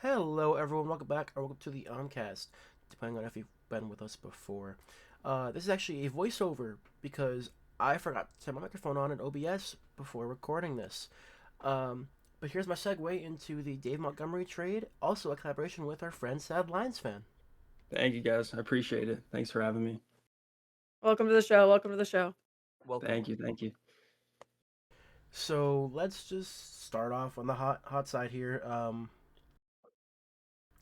Hello, everyone. Welcome back, or welcome to the OmCast, depending on if you've been with us before. This is actually a voiceover because I forgot to turn my microphone on in OBS before recording this. But here's my segue into the Dave Montgomery trade, also a collaboration with our friend Sad Lions fan. Thank you guys. I appreciate it. Thanks for having me. Welcome to the show. Welcome to the show. Welcome. Thank you. Thank you. So let's just start off on the hot side here.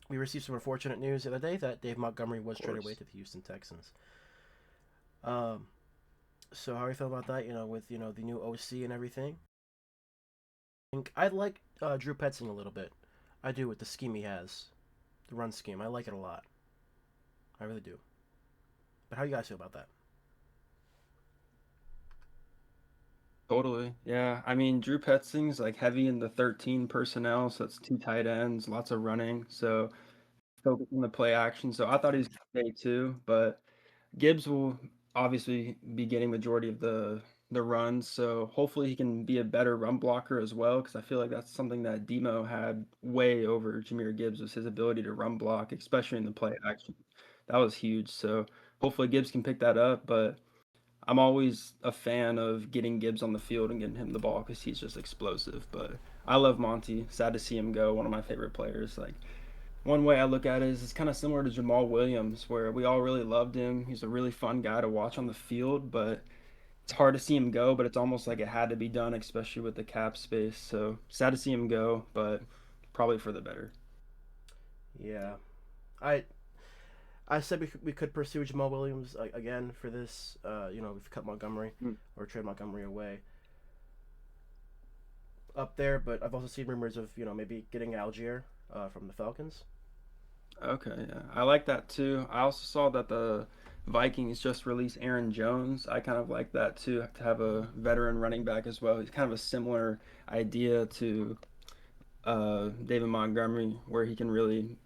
We received some unfortunate news the other day that Dave Montgomery was Of traded away course. to the Houston Texans. Um, so how do you feel about that? With the new OC and everything. I like Drew Petzing a little bit. I do with the scheme he has, the run scheme. I like it a lot. I really do. But how do you guys feel about that? Totally. Yeah. I mean, Drew Petzing's like heavy in the 13 personnel, so it's two tight ends, lots of running. So focus on the play action. So I thought he was okay too, but Gibbs will obviously be getting majority of the runs. So hopefully he can be a better run blocker as well, because I feel like that's something that Demo had way over Jahmyr Gibbs was his ability to run block, especially in the play action. That was huge. So hopefully Gibbs can pick that up, but I'm always a fan of getting Gibbs on the field and getting him the ball because he's just explosive. But I love Monty. Sad to see him go. One of my favorite players. Like one way I look at it is it's kind of similar to Jamal Williams, where we all really loved him. He's a really fun guy to watch on the field, but it's hard to see him go. But it's almost like it had to be done, especially with the cap space. So sad to see him go, but probably for the better. Yeah, I I said we could pursue Jamal Williams again for this. We've cut Montgomery Mm. or trade Montgomery away up there, but I've also seen rumors of maybe getting Algier from the Falcons. Okay, yeah. I like that too. I also saw that the Vikings just released Aaron Jones. I kind of like that too, to have a veteran running back as well. He's kind of a similar idea to David Montgomery, where he can really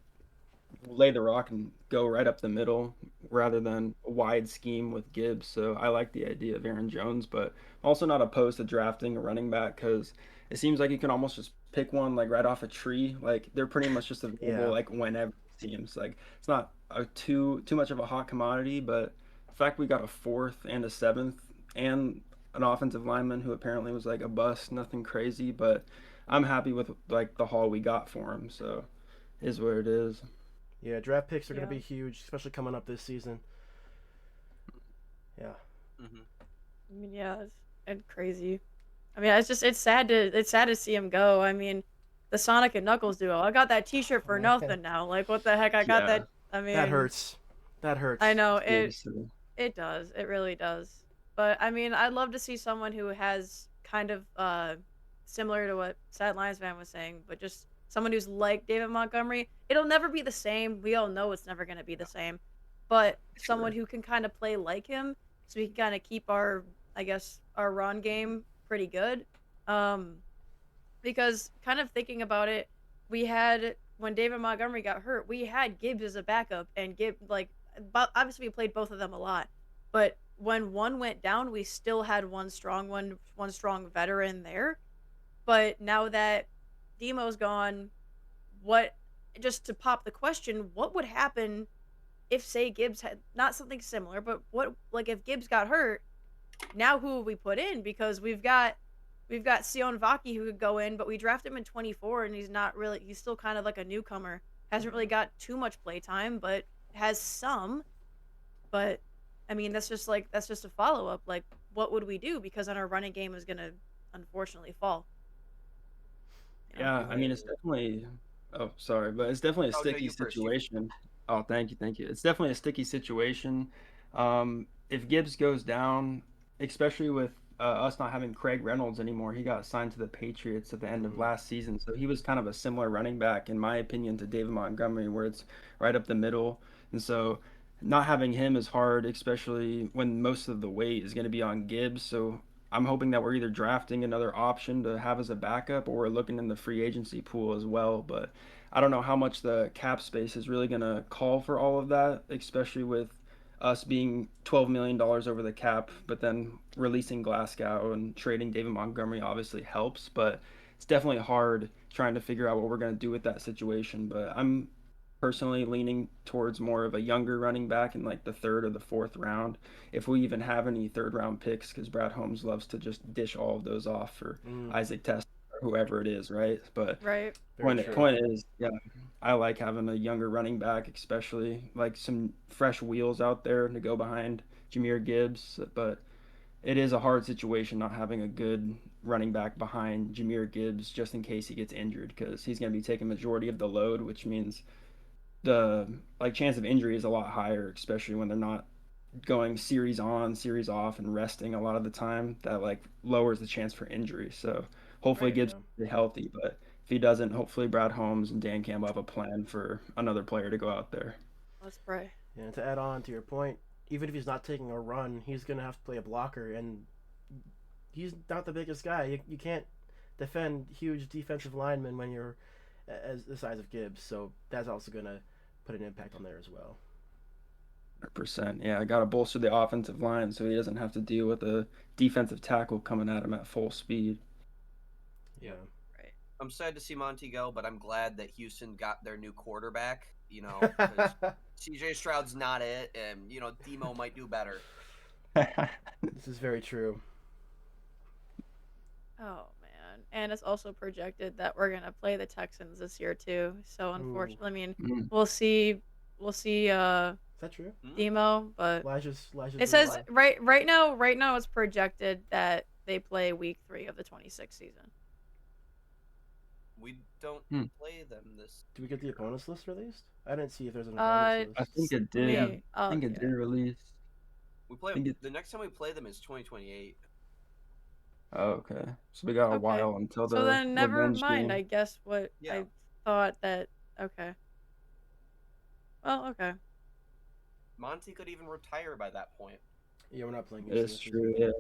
lay the rock and go right up the middle rather than a wide scheme with Gibbs. So I like the idea of Aaron Jones, but I'm also not opposed to drafting a running back because it seems like you can almost just pick one like right off a tree. Like they're pretty much just available Yeah, like whenever it seems. Like it's not too much of a hot commodity, but the fact we got a fourth and a seventh and an offensive lineman who apparently was like a bust, nothing crazy, but I'm happy with like the haul we got for him. So is what it is. yeah. Draft picks are going to Yeah. be huge, especially coming up this season. Yeah, hmm I mean, yeah, it's crazy. I mean, it's sad to see him go. I mean, the Sonic and Knuckles duo. I got that T-shirt for nothing now. Like, what the heck? I got Yeah. that. I that mean, hurts. That I hurts. know it. Seriously. It does. It really does. But I mean, I'd love to see someone who has kind of similar to what Sad Lions fan was saying, but just someone who's like David Montgomery. It'll never be the same. We all know it's never going to be the same. But someone Sure. who can kind of play like him, so we can kind of keep our, I guess, our run game pretty good. Um, because kind of thinking about it, we had when David Montgomery got hurt, we had Gibbs as a backup, and Gibbs but obviously we played both of them a lot. But when one went down, we still had one strong veteran there. But now that Demo's gone, what just to pop the question, what would happen if say Gibbs had not something similar, but what like if Gibbs got hurt, now who would we put in? Because we've got Sion Vaki who could go in, but we drafted him in 24 and he's still kind of like a newcomer. Hasn't really got too much play time, but has some. But I mean, that's just a follow up. Like, what would we do? Because then our running game is gonna unfortunately fall. You know. Yeah, I mean, it's definitely, oh, sorry, but it's definitely a Oh no, sticky you first. You. situation. Oh, thank you, thank you. It's definitely a sticky situation. If Gibbs goes down, especially with us not having Craig Reynolds anymore, he got signed to the Patriots at the end of Hmm. last season. So he was kind of a similar running back, in my opinion, to David Montgomery, where it's right up the middle. And so not having him is hard, especially when most of the weight is going to be on Gibbs. So I'm hoping that we're either drafting another option to have as a backup or we're looking in the free agency pool as well. But I don't know how much the cap space is really going to call for all of that, especially with us being $12 million over the cap, but then releasing Glasgow and trading David Montgomery obviously helps, but it's definitely hard trying to figure out what we're going to do with that situation. But I'm personally leaning towards more of a younger running back in like the 3rd or the 4th round, if we even have any 3rd-round picks, because Brad Holmes loves to just dish all of those off for Isaac Test or whoever it is, right? But Right. point is, yeah, I like having a younger running back, especially like some fresh wheels out there to go behind Jahmyr Gibbs. But it is a hard situation not having a good running back behind Jahmyr Gibbs just in case he gets injured, because he's going to be taking majority of the load, which means the chance of injury is a lot higher, especially when they're not going series on, series off, and resting a lot of the time. That lowers the chance for injury. So hopefully Gibbs is healthy, but if he doesn't, hopefully Brad Holmes and Dan Campbell have a plan for another player to go out there. Let's pray. Yeah, and to add on to your point, even if he's not taking a run, he's gonna have to play a blocker, and he's not the biggest guy. You can't defend huge defensive linemen when you're as the size of Gibbs. So that's also gonna put an impact on there as well. 100%. Yeah, I got to bolster the offensive line so he doesn't have to deal with a defensive tackle coming at him at full speed. Yeah. Right. I'm sad to see Monty go, but I'm glad that Houston got their new quarterback. You know, 'cause CJ Stroud's not it, and you know Demo might do better. This is very true. Oh man, and it's also projected that we're gonna play the Texans this year too. So unfortunately, I mean, we'll see. Is that true? Demo, but Elijah's it says right now it's projected that they play week 3 of the 26th season. We don't play them this. Do we get the opponents list released? I didn't see if there's an opponents list. I think it did. I think it did release. We play the next time we play them is 2028. Oh, okay. So we got a while until the. So then, never mind. Game. I guess what I thought that. Okay. Well, okay. Monty could even retire by that point. Yeah, we're not playing. It's true. Yeah.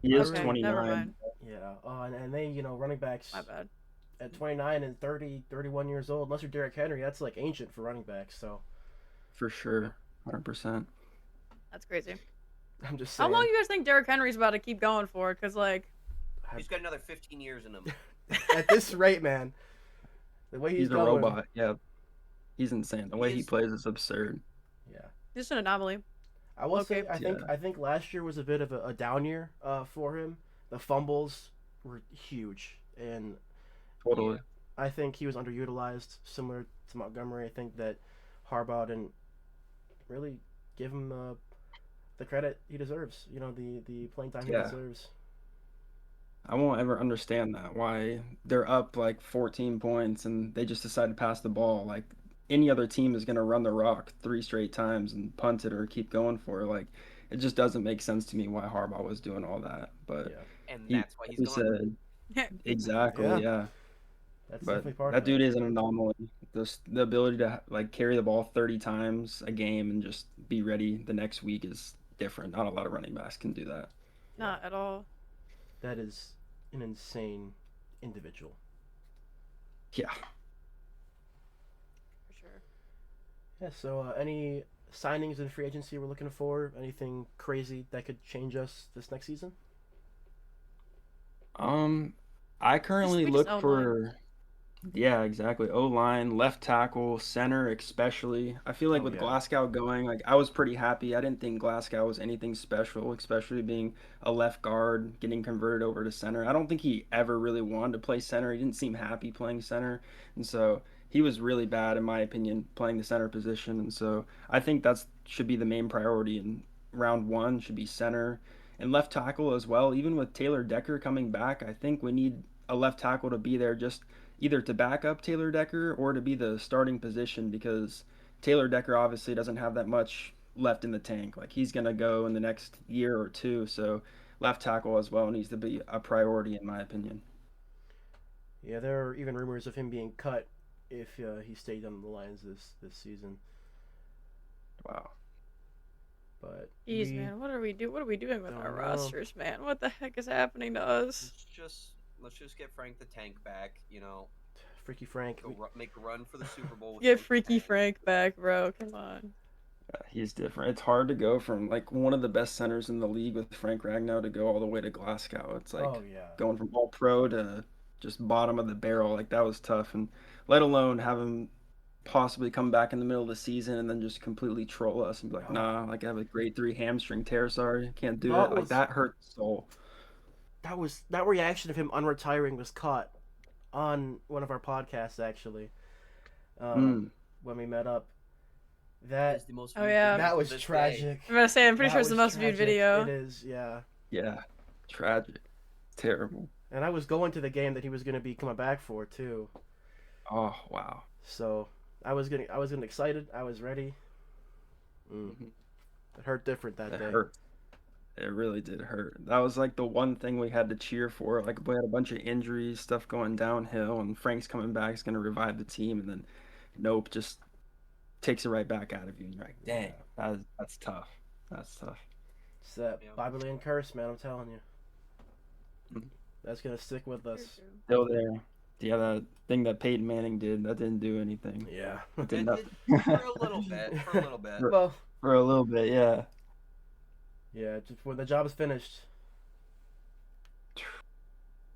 He is 29. Never mind. Yeah. And they, running backs. My bad. At 29 and 30, 31 years old, unless you're Derrick Henry, that's like ancient for running backs. So. For sure, 100%. That's crazy. I'm just saying. How long do you guys think Derrick Henry's about to keep going for? Because he's got another 15 years in him. At this rate, man. The way he's a robot. Yeah. He's insane. The way he plays is absurd. Yeah. Just an anomaly. I will say I think last year was a bit of a down year for him. The fumbles were huge, and totally. I think he was underutilized, similar to Montgomery. I think that Harbaugh didn't really give him the credit he deserves. The playing time he deserves. I won't ever understand that, why they're up 14 points and they just decide to pass the ball. Any other team is going to run the rock 3 straight times and punt it or keep going for it. It just doesn't make sense to me why Harbaugh was doing all that. But and that's why he's gone. Exactly, yeah. That's but definitely part that of dude is an anomaly. The ability to carry the ball 30 times a game and just be ready the next week is different. Not a lot of running backs can do that. Not at all. That is an insane individual. Yeah. For sure. Yeah, so any signings in free agency we're looking for? Anything crazy that could change us this next season? I currently look for... Yeah, exactly. O-line, left tackle, center especially. I feel like with Glasgow going, I was pretty happy. I didn't think Glasgow was anything special, especially being a left guard, getting converted over to center. I don't think he ever really wanted to play center. He didn't seem happy playing center. And so he was really bad, in my opinion, playing the center position. And so I think that should be the main priority in round 1, should be center. And left tackle as well. Even with Taylor Decker coming back, I think we need a left tackle to be there just either to back up Taylor Decker or to be the starting position, because Taylor Decker obviously doesn't have that much left in the tank. He's going to go in the next year or 2, so left tackle as well needs to be a priority in my opinion. Yeah, there are even rumors of him being cut if he stayed on the Lions this season. Wow. But jeez, man, what are we doing with our rosters, man? What the heck is happening to us? Let's just get Frank the Tank back, Freaky Frank. Make a run for the Super Bowl. Get Freaky Frank back, bro. Come on. Yeah, he's different. It's hard to go from one of the best centers in the league with Frank Ragnow to go all the way to Glasgow. It's going from all pro to just bottom of the barrel. Like that was tough, and let alone have him possibly come back in the middle of the season and then just completely troll us and be like, nah, like I have a grade 3 hamstring tear. Sorry, can't do it. Like that hurt the soul. That reaction of him unretiring was caught on one of our podcasts actually. When we met up. That is the most Oh, yeah. That was to this tragic. I'm gonna say, I'm pretty That sure it's the was most viewed tragic. video. It is, yeah. Yeah, tragic, terrible. And I was going to the game that he was going to be coming back for too. Oh wow. So I was getting excited. I was ready. It hurt different that day. Hurt. It really did hurt. That was like the one thing we had to cheer for. Like we had a bunch of injuries, stuff going downhill, and Frank's coming back. He's going to revive the team, and then nope, just takes it right back out of you. And you're like, dang, that's tough. That's tough. It's that Babylon curse, man. I'm telling you. That's gonna stick with us. Still there. Yeah, that thing that Peyton Manning did, that didn't do anything. Yeah. It did nothing. For a little bit. Well, for a little bit, yeah. Yeah, just when the job is finished.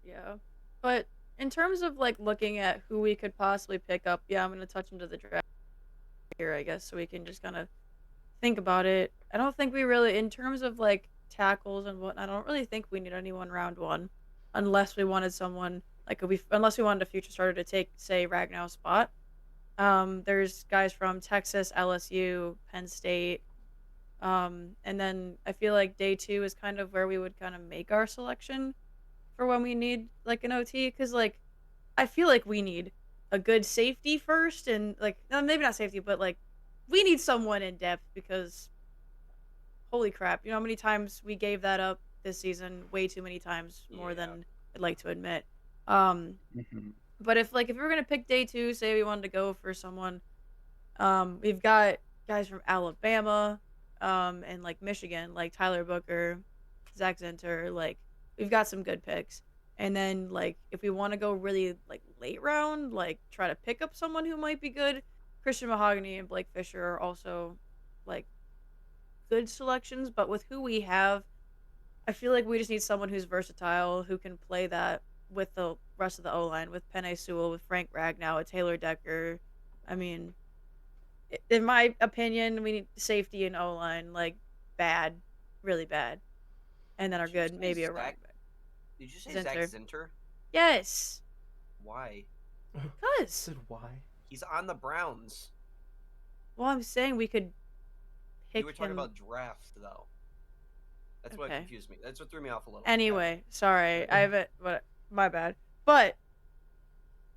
Yeah. But in terms of like looking at who we could possibly pick up, yeah, I'm gonna touch into the draft here, I guess, so we can just kind of think about it. I don't think we really, in terms of like tackles and whatnot, I don't really think we need anyone round one, unless we wanted someone like unless we wanted a future starter to take, say, Ragnow's spot. There's guys from Texas, LSU, Penn State, and then I feel like day 2 is kind of where we would kind of make our selection for when we need like an OT, because like I feel like we need a good safety first, and like maybe not safety, but like we need someone in depth, because holy crap, you know how many times we gave that up this season? Way too many times, more than I'd like to admit. But if we were gonna pick day 2, say we wanted to go for someone, we've got guys from Alabama, and like Michigan, like Tyler Booker, Zach Zinter, like we've got some good picks. And then like if we want to go really like late round, like try to pick up someone who might be good, Christian Mahogany and Blake Fisher are also like good selections. But with who we have, I feel like we just need someone who's versatile, who can play that with the rest of the O-line, with Penei Sewell, with Frank Ragnow, with Taylor Decker. I mean, in my opinion, we need safety and O-line, like bad, really bad, and then are good, maybe a running back. Did you say Zinter. Zach Zinter? Yes. Why? Because. Why? He's on the Browns. Well, I'm saying we could pick You were talking him. about draft, though. That's what confused me. That's what threw me off a little. Anyway, sorry. I have it, but my bad. But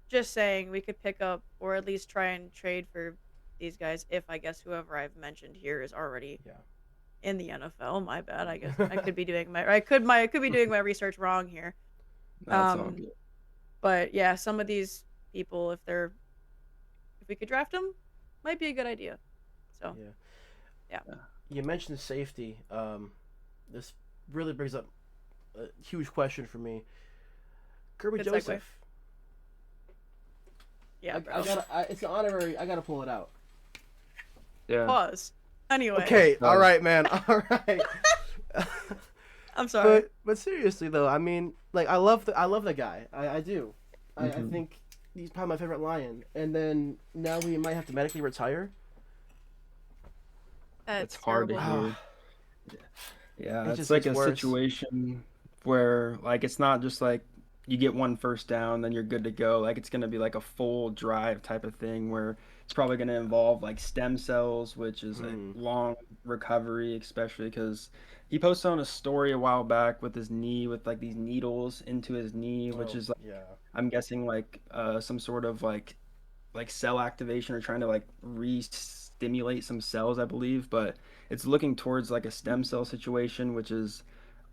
just saying, we could pick up or at least try and trade for these guys if I guess whoever I've mentioned here is already in the NFL. My bad. I guess I could be doing I could be doing my research wrong here. That's all good. But yeah, some of these people, if we could draft them, might be a good idea. So yeah. You mentioned safety. This really brings up a huge question for me. Kirby Good Joseph. segue. Yeah, it's an honorary. I gotta pull it out. Yeah. Pause. Anyway. Okay. All right, man. All right. I'm sorry. But seriously though, I mean, like I love the guy. I do. I think he's probably my favorite Lion. And then now we might have to medically retire. That's hard to terrible. hear. Yeah, It it's just like gets a worse. situation where like it's not just like you get one first down, then you're good to go. Like it's gonna be like a full drive type of thing where it's probably gonna involve like stem cells, which is a long recovery, especially because he posted on a story a while back with his knee, with like these needles into his knee, which is like I'm guessing like some sort of like cell activation or trying to like re-stimulate some cells, I believe, but it's looking towards like a stem cell situation, which is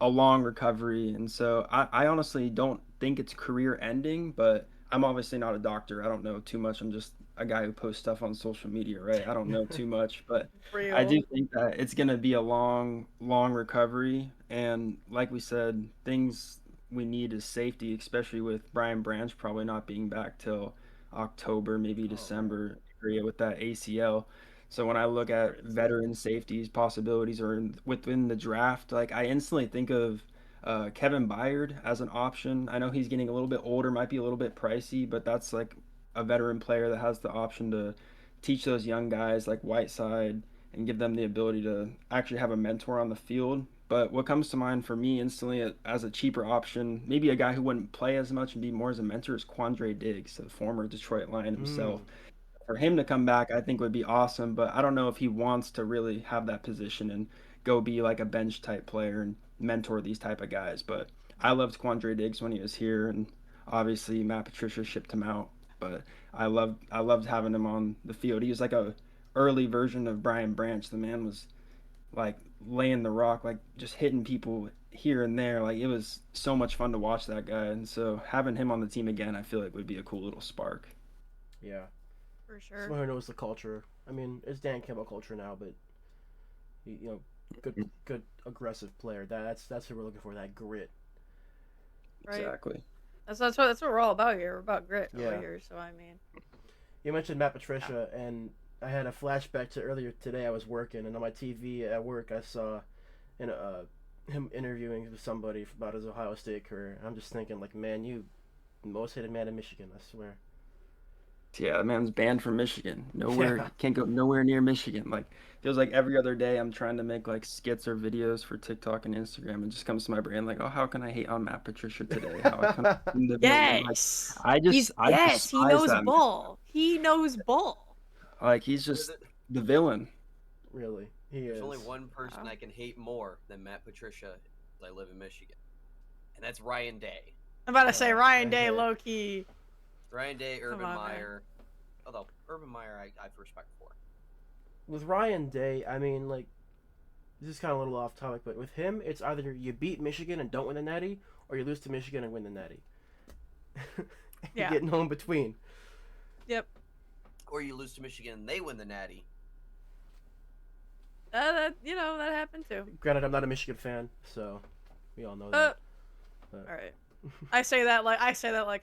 a long recovery. And so I honestly don't think it's career ending, but I'm obviously not a doctor. I don't know too much. I'm just a guy who posts stuff on social media, right? I don't know too much, but I do think that it's going to be a long recovery. And like we said, things we need is safety, especially with Brian Branch probably not being back till October, maybe December area with that ACL. So when I look at veteran safeties possibilities or within the draft, like I instantly think of Kevin Byard as an option. I know he's getting a little bit older, might be a little bit pricey, but that's like a veteran player that has the option to teach those young guys like Whiteside and give them the ability to actually have a mentor on the field. But what comes to mind for me instantly as a cheaper option, maybe a guy who wouldn't play as much and be more as a mentor, is Quandre Diggs, the former Detroit Lion himself. For him to come back, I think would be awesome, but I don't know if he wants to really have that position and go be like a bench type player and mentor these type of guys. But I loved Quandre Diggs when he was here, and obviously Matt Patricia shipped him out. But I loved having him on the field. He was like a early version of Brian Branch. The man was like laying the rock, like just hitting people here and there. Like it was so much fun to watch that guy. And so having him on the team again, I feel like would be a cool little spark. Yeah. For sure. Someone who knows the culture. I mean, it's Dan Campbell culture now, but good aggressive player. That's what we're looking for. That grit. Right. Exactly. That's what we're all about here. We're about grit Yeah. over here. So I mean, You mentioned Matt Patricia, and I had a flashback to earlier today. I was working, and on my TV at work, I saw him interviewing with somebody about his Ohio State career. I'm just thinking, like, man, you most hated man in Michigan. I swear. Yeah, that man's banned from Michigan. Nowhere, Yeah. can't go nowhere near Michigan. Like, feels like every other day I'm trying to make like skits or videos for TikTok and Instagram. It just comes to my brain like, oh, how can I hate on Matt Patricia today? How can I hate the villain? Like, yes, I he despise knows that man. ball. He knows ball. Like, he's just the villain. Really, he There's is. only one person Wow. I can hate more than Matt Patricia as I live in Michigan, and that's Ryan Day. I'm about to say Ryan Day, okay. low key. Ryan Day, Come Urban on, Meyer. Although Urban Meyer, I have respect for. With Ryan Day, I mean, like, this is kind of a little off topic, but with him, it's either you beat Michigan and don't win the Natty, or you lose to Michigan and win the Natty. Yeah. You get no in between. Yep. Or you lose to Michigan and they win the Natty. That happened too. Granted, I'm not a Michigan fan, so we all know that. But- All right. I say that like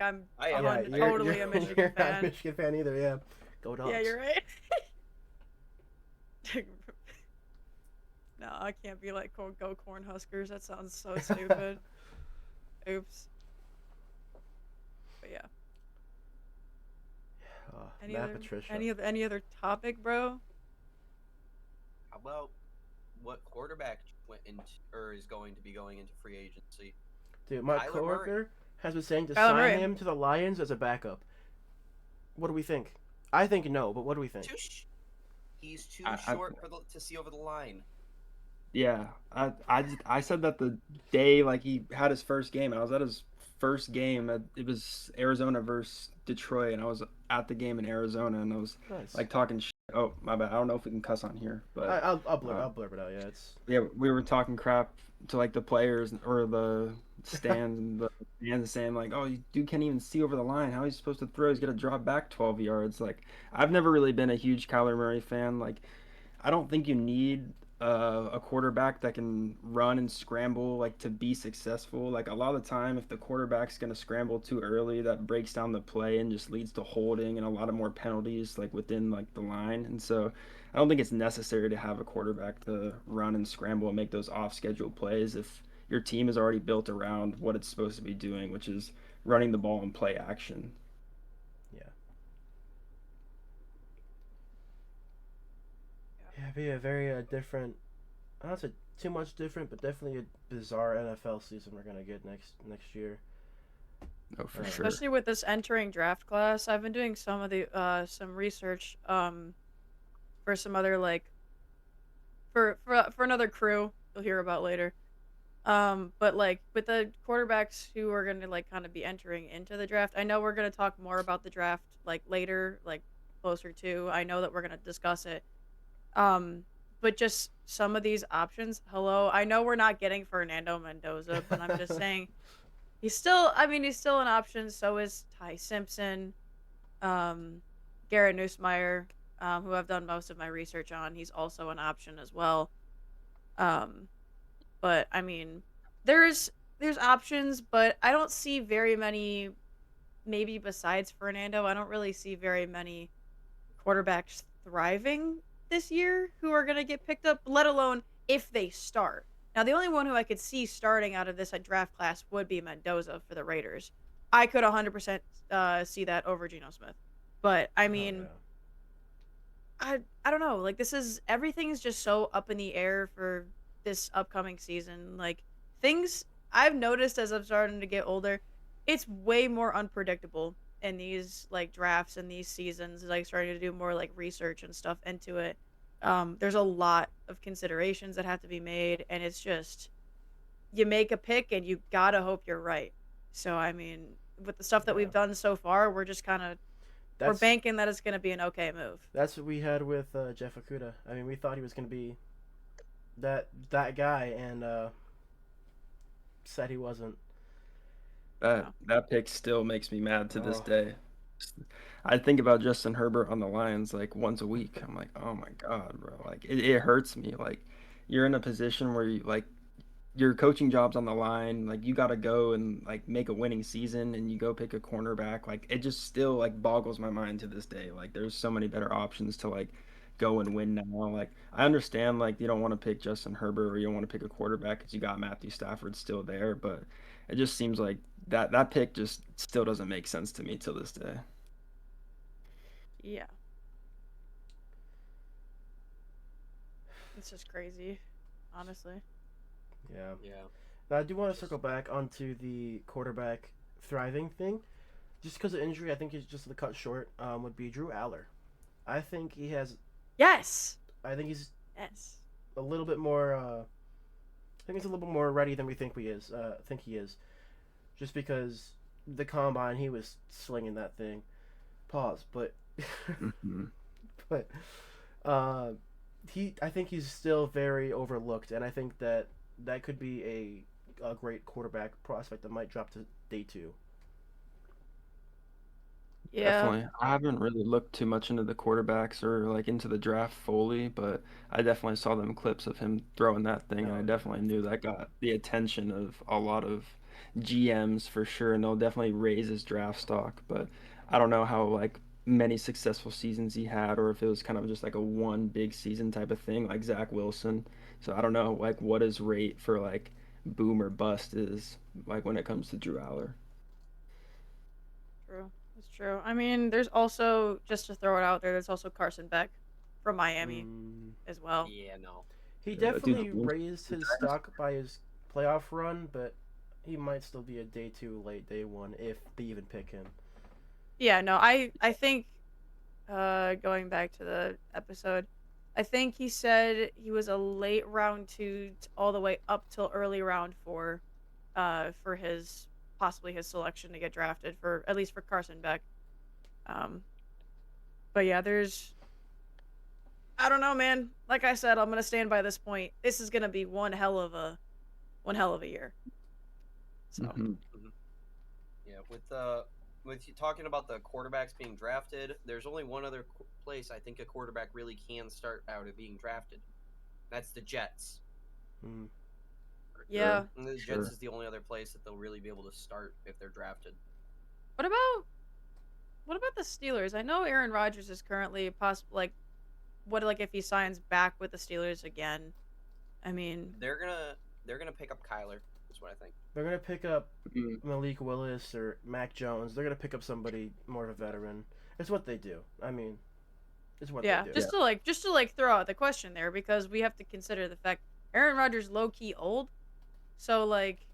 I'm I am. I'm Yeah, totally a Michigan you're not a fan. Michigan fan either, yeah. Go Dogs. Yeah, you're right. No, I can't be like go Cornhuskers. That sounds so stupid. Oops. But yeah. Matt Patricia. Any other topic, bro? How about what quarterback went into or is going to be going into free agency? Dude, my Kyler coworker has been saying to Kyler sign Murray. him to the Lions as a backup. What do we think? I think no, but what do we think? He's too I- short to see over the line. Yeah, I said that the day like he had his first game. I was at his first game. It was Arizona versus Detroit, and I was at the game in Arizona, and I was Nice. like talking shit. Oh, my bad. I don't know if we can cuss on here, but I'll blurb it out. Yeah, it's yeah, we were talking crap to like the players or the stands and the fans saying like, "Oh, dude can't even see over the line. How is he supposed to throw? He's got to drop back 12 yards." Like, I've never really been a huge Kyler Murray fan. Like, I don't think you need a quarterback that can run and scramble like to be successful. Like a lot of the time, if the quarterback's gonna scramble too early, that breaks down the play and just leads to holding and a lot of more penalties like within like the line. And so I don't think it's necessary to have a quarterback to run and scramble and make those off-schedule plays if your team is already built around what it's supposed to be doing, which is running the ball and play action. it'd be a very different. I don't say too much different, but definitely a bizarre NFL season we're gonna get next year. Oh, for Right. sure. Especially with this entering draft class. I've been doing some of the some research for some other like for another crew you'll hear about later. But like with the quarterbacks who are gonna like kind of be entering into the draft, I know we're gonna talk more about the draft like later, like closer to. I know that we're gonna discuss it. But just some of these options. Hello, I know we're not getting Fernando Mendoza, but I'm just saying he's still an option. So is Ty Simpson, Garrett Nussmeier, who I've done most of my research on. He's also an option as well. But I mean, there's options, but I don't see very many. Maybe besides Fernando, I don't really see very many quarterbacks thriving this year who are gonna get picked up. Let alone if they start. Now, the only one who I could see starting out of this draft class would be Mendoza for the Raiders. I could 100% see that over Geno Smith. But, I mean, I don't know. Like, everything is just so up in the air for this upcoming season. Like, things I've noticed as I'm starting to get older, it's way more unpredictable in these, like, drafts and these seasons. Like, starting to do more, like, research and stuff into it. There's a lot of considerations that have to be made, and it's just, you make a pick and you gotta hope you're right. So, I mean, with the stuff that we've done so far, we're just kind of, we're banking that it's going to be an okay move. That's what we had with Jeff Okuda. I mean, we thought he was going to be that guy, and said he wasn't. That pick still makes me mad to this day. I think about Justin Herbert on the Lions like once a week. I'm like, oh my god, bro! Like it hurts me. Like you're in a position where you like your coaching job's on the line. Like you got to go and like make a winning season, and you go pick a cornerback. Like it just still like boggles my mind to this day. Like there's so many better options to like go and win now. Like I understand like you don't want to pick Justin Herbert or you don't want to pick a quarterback because you got Matthew Stafford still there, but it just seems like that pick just still doesn't make sense to me till this day. Yeah. It's just crazy, honestly. Yeah. Yeah. Now, I do want to circle back onto the quarterback thriving thing. Just because of injury, I think he's just the cut short would be Drew Aller. I think he has... Yes! I think he's a little bit more... I think he's a little bit more ready than we think he is. Just because the combine, he was slinging that thing. Pause. But... but... I think he's still very overlooked, and I think that could be a great quarterback prospect that might drop to day 2. Yeah. Definitely. I haven't really looked too much into the quarterbacks or like into the draft fully, but I definitely saw them clips of him throwing that thing, and I definitely knew that got the attention of a lot of GMs for sure, and they'll definitely raise his draft stock. But I don't know how like many successful seasons he had, or if it was kind of just like a one big season type of thing, like Zach Wilson. So I don't know like what his rate for like boom or bust is like when it comes to Drew Aller. True. It's true. I mean, there's also, just to throw it out there, there's also Carson Beck from Miami as well. Yeah, no. He definitely raised his stock by his playoff run, but he might still be a day 2, late day 1 if they even pick him. Yeah, no, I think, going back to the episode, I think he said he was a late round 2 all the way up till early round 4 for his, possibly his selection to get drafted, for at least for Carson Beck. But yeah, I don't know, man. Like I said, I'm gonna stand by this point. This is gonna be one hell of a year. So Yeah, with you talking about the quarterbacks being drafted, there's only one other place I think a quarterback really can start out of being drafted. That's the Jets. Yeah. And the Jets is the only other place that they'll really be able to start if they're drafted. What about the Steelers? I know Aaron Rodgers is currently possible. Like if he signs back with the Steelers again? I mean, they're gonna pick up Kyler. Is what I think. They're gonna pick up Malik Willis or Mac Jones. They're gonna pick up somebody more of a veteran. It's what they do. I mean, it's what they do. Just to throw out the question there, because we have to consider the fact Aaron Rodgers low key old, so like,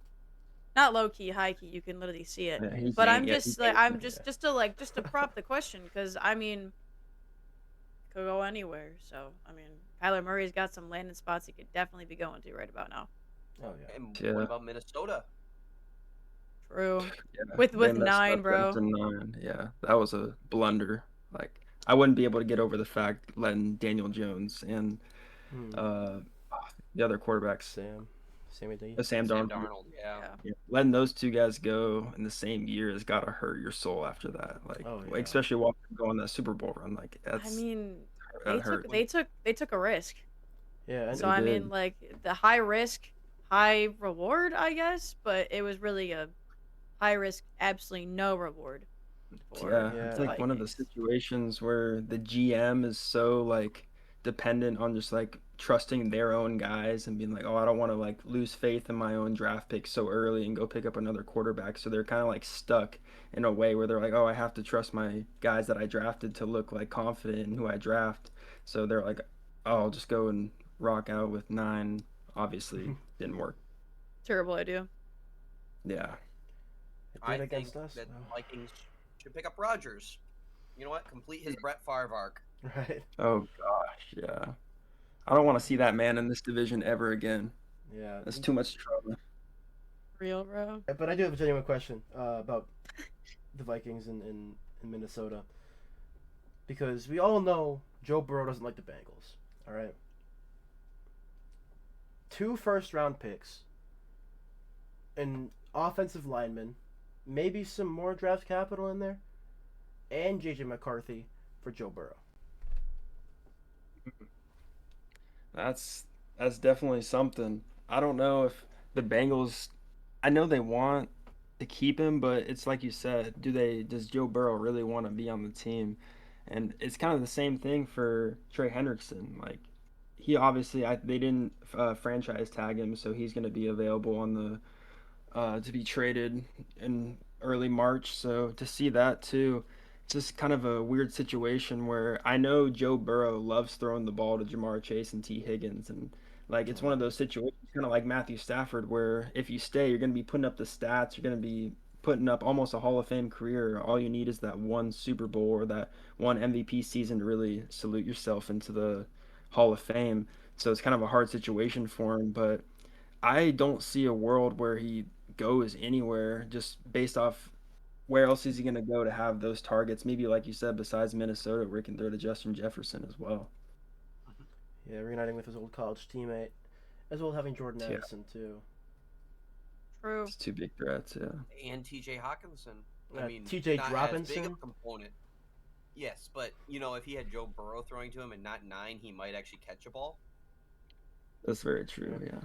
not low key, high key. You can literally see it. Yeah, but I'm just to prop the question, because I mean, could go anywhere. So I mean, Kyler Murray's got some landing spots he could definitely be going to right about now. Oh yeah. And what about Minnesota? True. Yeah, with 9, bro. 9. Yeah, that was a blunder. Like I wouldn't be able to get over the fact letting Daniel Jones and the other quarterback Sam Darnold. Yeah. Letting those two guys go in the same year has got to hurt your soul after that. Like, especially while going on that Super Bowl run. Like, that's. I mean, they took a risk. Yeah. So I mean, like the high risk, high reward, I guess, but it was really a high risk, absolutely no reward. It's like one of the situations where the GM is so like dependent on just like trusting their own guys and being like, oh, I don't want to like lose faith in my own draft pick so early and go pick up another quarterback. So they're kind of like stuck in a way where they're like, oh, I have to trust my guys that I drafted to look like confident in who I draft. So they're like, oh, I'll just go and rock out with 9. Obviously, didn't work. Terrible idea. Yeah. It I did think against us. that the No. Vikings should pick up Rodgers. You know what? Complete his Brett Favre arc. Right. Oh gosh, yeah. I don't want to see that man in this division ever again. Yeah. That's too much trouble. Real, bro. But I do have a genuine question about the Vikings in Minnesota. Because we all know Joe Burrow doesn't like the Bengals. All right. 2 first-round picks, an offensive lineman, maybe some more draft capital in there, and J.J. McCarthy for Joe Burrow. That's definitely something. I don't know if the Bengals, I know they want to keep him, but it's like you said, does Joe Burrow really want to be on the team? And it's kind of the same thing for Trey Hendrickson. Like he obviously they didn't franchise tag him, so he's going to be available on the to be traded in early March. So to see that too, it's just kind of a weird situation where I know Joe Burrow loves throwing the ball to Jamar Chase and T. Higgins, and like it's one of those situations, kind of like Matthew Stafford, where if you stay, you're going to be putting up the stats, you're going to be putting up almost a Hall of Fame career. All you need is that one Super Bowl or that one MVP season to really salute yourself into the Hall of Fame. So it's kind of a hard situation for him, but I don't see a world where he goes anywhere just based off where else is he going to go to have those targets? Maybe like you said, besides Minnesota, where he can throw to Justin Jefferson as well. Yeah, reuniting with his old college teammate, as well as having Jordan Yeah. Addison too. True. It's 2 big threats, yeah. And T.J. Hawkinson. I mean, T.J. not as big Robinson? a component. Yes, but you know, if he had Joe Burrow throwing to him and not 9, he might actually catch a ball. That's very true, yeah.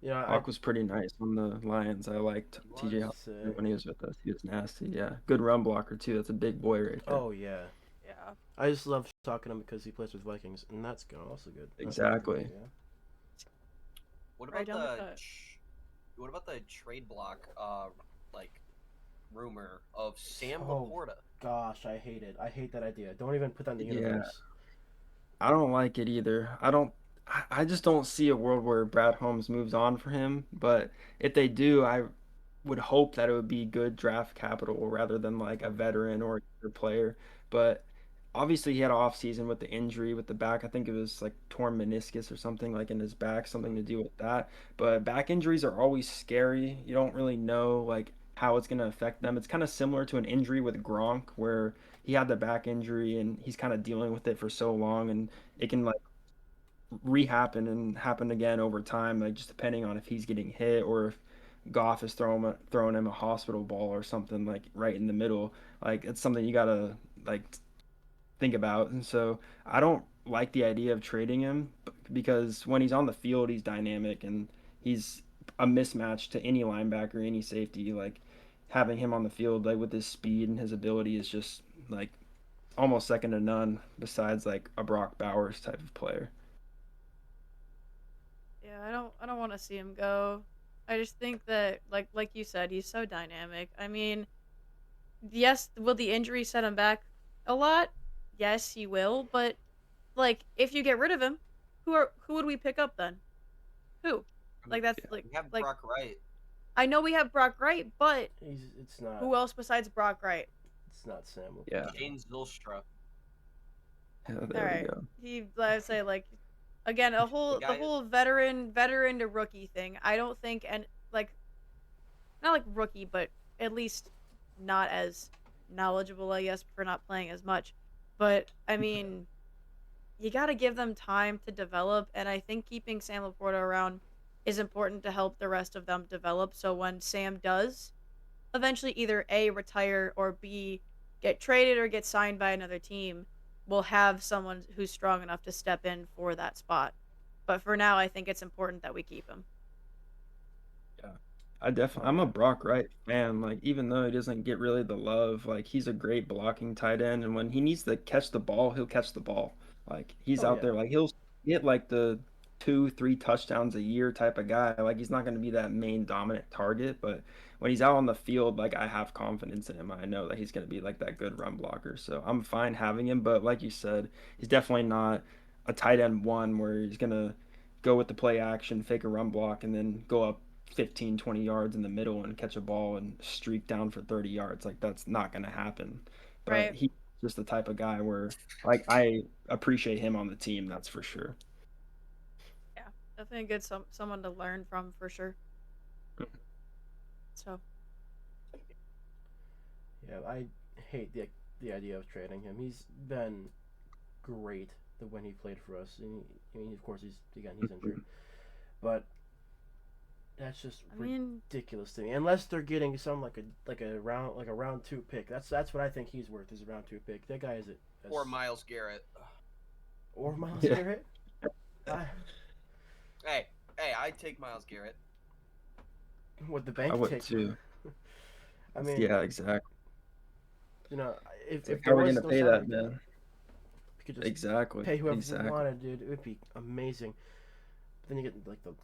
Yeah, Hawk was pretty nice on the Lions. I liked He TJ was. Hawk when he was with us. He was nasty, yeah. Good run blocker too. That's a big boy right there. Oh yeah, Yeah. I just love talking to him because he plays with Vikings, and that's also good. Exactly. Yeah. What Right about down the the cut. what about the trade block like rumor of Sam Oh. Laporta? Gosh, I hate it. I hate that idea. Don't even put that in the Yeah. universe. I don't like it either. I just don't see a world where Brad Holmes moves on for him. But if they do, I would hope that it would be good draft capital rather than like a veteran or a younger player. But obviously he had an off season with the injury with the back. I think it was like torn meniscus or something like in his back, something to do with that. But back injuries are always scary. You don't really know like how it's going to affect them. It's kind of similar to an injury with Gronk where he had the back injury and he's kind of dealing with it for so long and it can like rehappen and happen again over time, like just depending on if he's getting hit or if Goff is throwing him a hospital ball or something like right in the middle. Like it's something you gotta like think about. And so I don't like the idea of trading him because when he's on the field, he's dynamic and he's a mismatch to any linebacker, any safety. Like having him on the field, like with his speed and his ability, is just like almost second to none. Besides like a Brock Bowers type of player. Yeah, I don't want to see him go. I just think that like you said, he's so dynamic. I mean, yes, will the injury set him back a lot? Yes, he will, but like if you get rid of him, who would we pick up then? Who? Like that's We have like Brock Wright. I know we have Brock Wright, but It's not. who else besides Brock Wright? It's not Sam. Yeah. Shane Zylstra. Yeah, All there we right. go. He, let's say, like, again, the guy- whole veteran to rookie thing. I don't think, and like, not like rookie, but at least not as knowledgeable, I guess, for not playing as much. But I mean, you got to give them time to develop, and I think keeping Sam Laporta around is important to help the rest of them develop. So when Sam does eventually either A, retire, or B, get traded or get signed by another team, we'll have someone who's strong enough to step in for that spot. But for now, I think it's important that we keep him. I'm a Brock Wright fan. Like even though he doesn't get really the love, like he's a great blocking tight end, and when he needs to catch the ball, he'll catch the ball. Like he's Oh, out yeah. there, like he'll get like the 2-3 touchdowns a year type of guy. Like he's not going to be that main dominant target, but when he's out on the field, like I have confidence in him. I know that he's going to be like that good run blocker. So I'm fine having him, but like you said, he's definitely not a tight end one where he's going to go with the play action, fake a run block, and then go up 15, 20 yards in the middle and catch a ball and streak down for 30 yards. Like that's not going to happen. But Right. he's just the type of guy where like I appreciate him on the team, that's for sure. Yeah, definitely a good someone to learn from for sure. So Yeah, I hate the idea of trading him. He's been great when he played for us. And I mean, of course, he's injured, but that's just I mean, ridiculous to me. Unless they're getting some like a round 2 pick. That's what I think he's worth, is a round 2 pick. That guy is it. Or Myles Garrett. Or Myles Yeah. Garrett. Hey, I'd take Myles Garrett. Would the bank I would take too. I mean, Yeah, exactly. you know, if Like, there how are we was gonna no pay salary that, cap, man? we could just Exactly. pay whoever Exactly. we wanted, dude. It would be amazing. But then you get like the,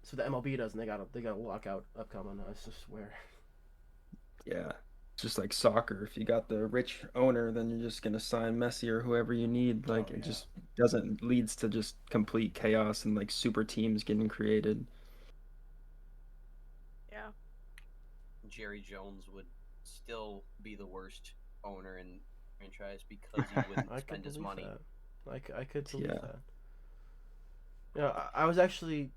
so the MLB does, and they got a lockout upcoming. I swear. Yeah. It's just like soccer. If you got the rich owner, then you're just gonna sign Messi or whoever you need. Like Oh, it yeah. just doesn't leads to just complete chaos and like super teams getting created. yeah. Jerry Jones would still be the worst owner in franchise because he wouldn't I could spend his believe money. that. I could believe Yeah. that. I was actually,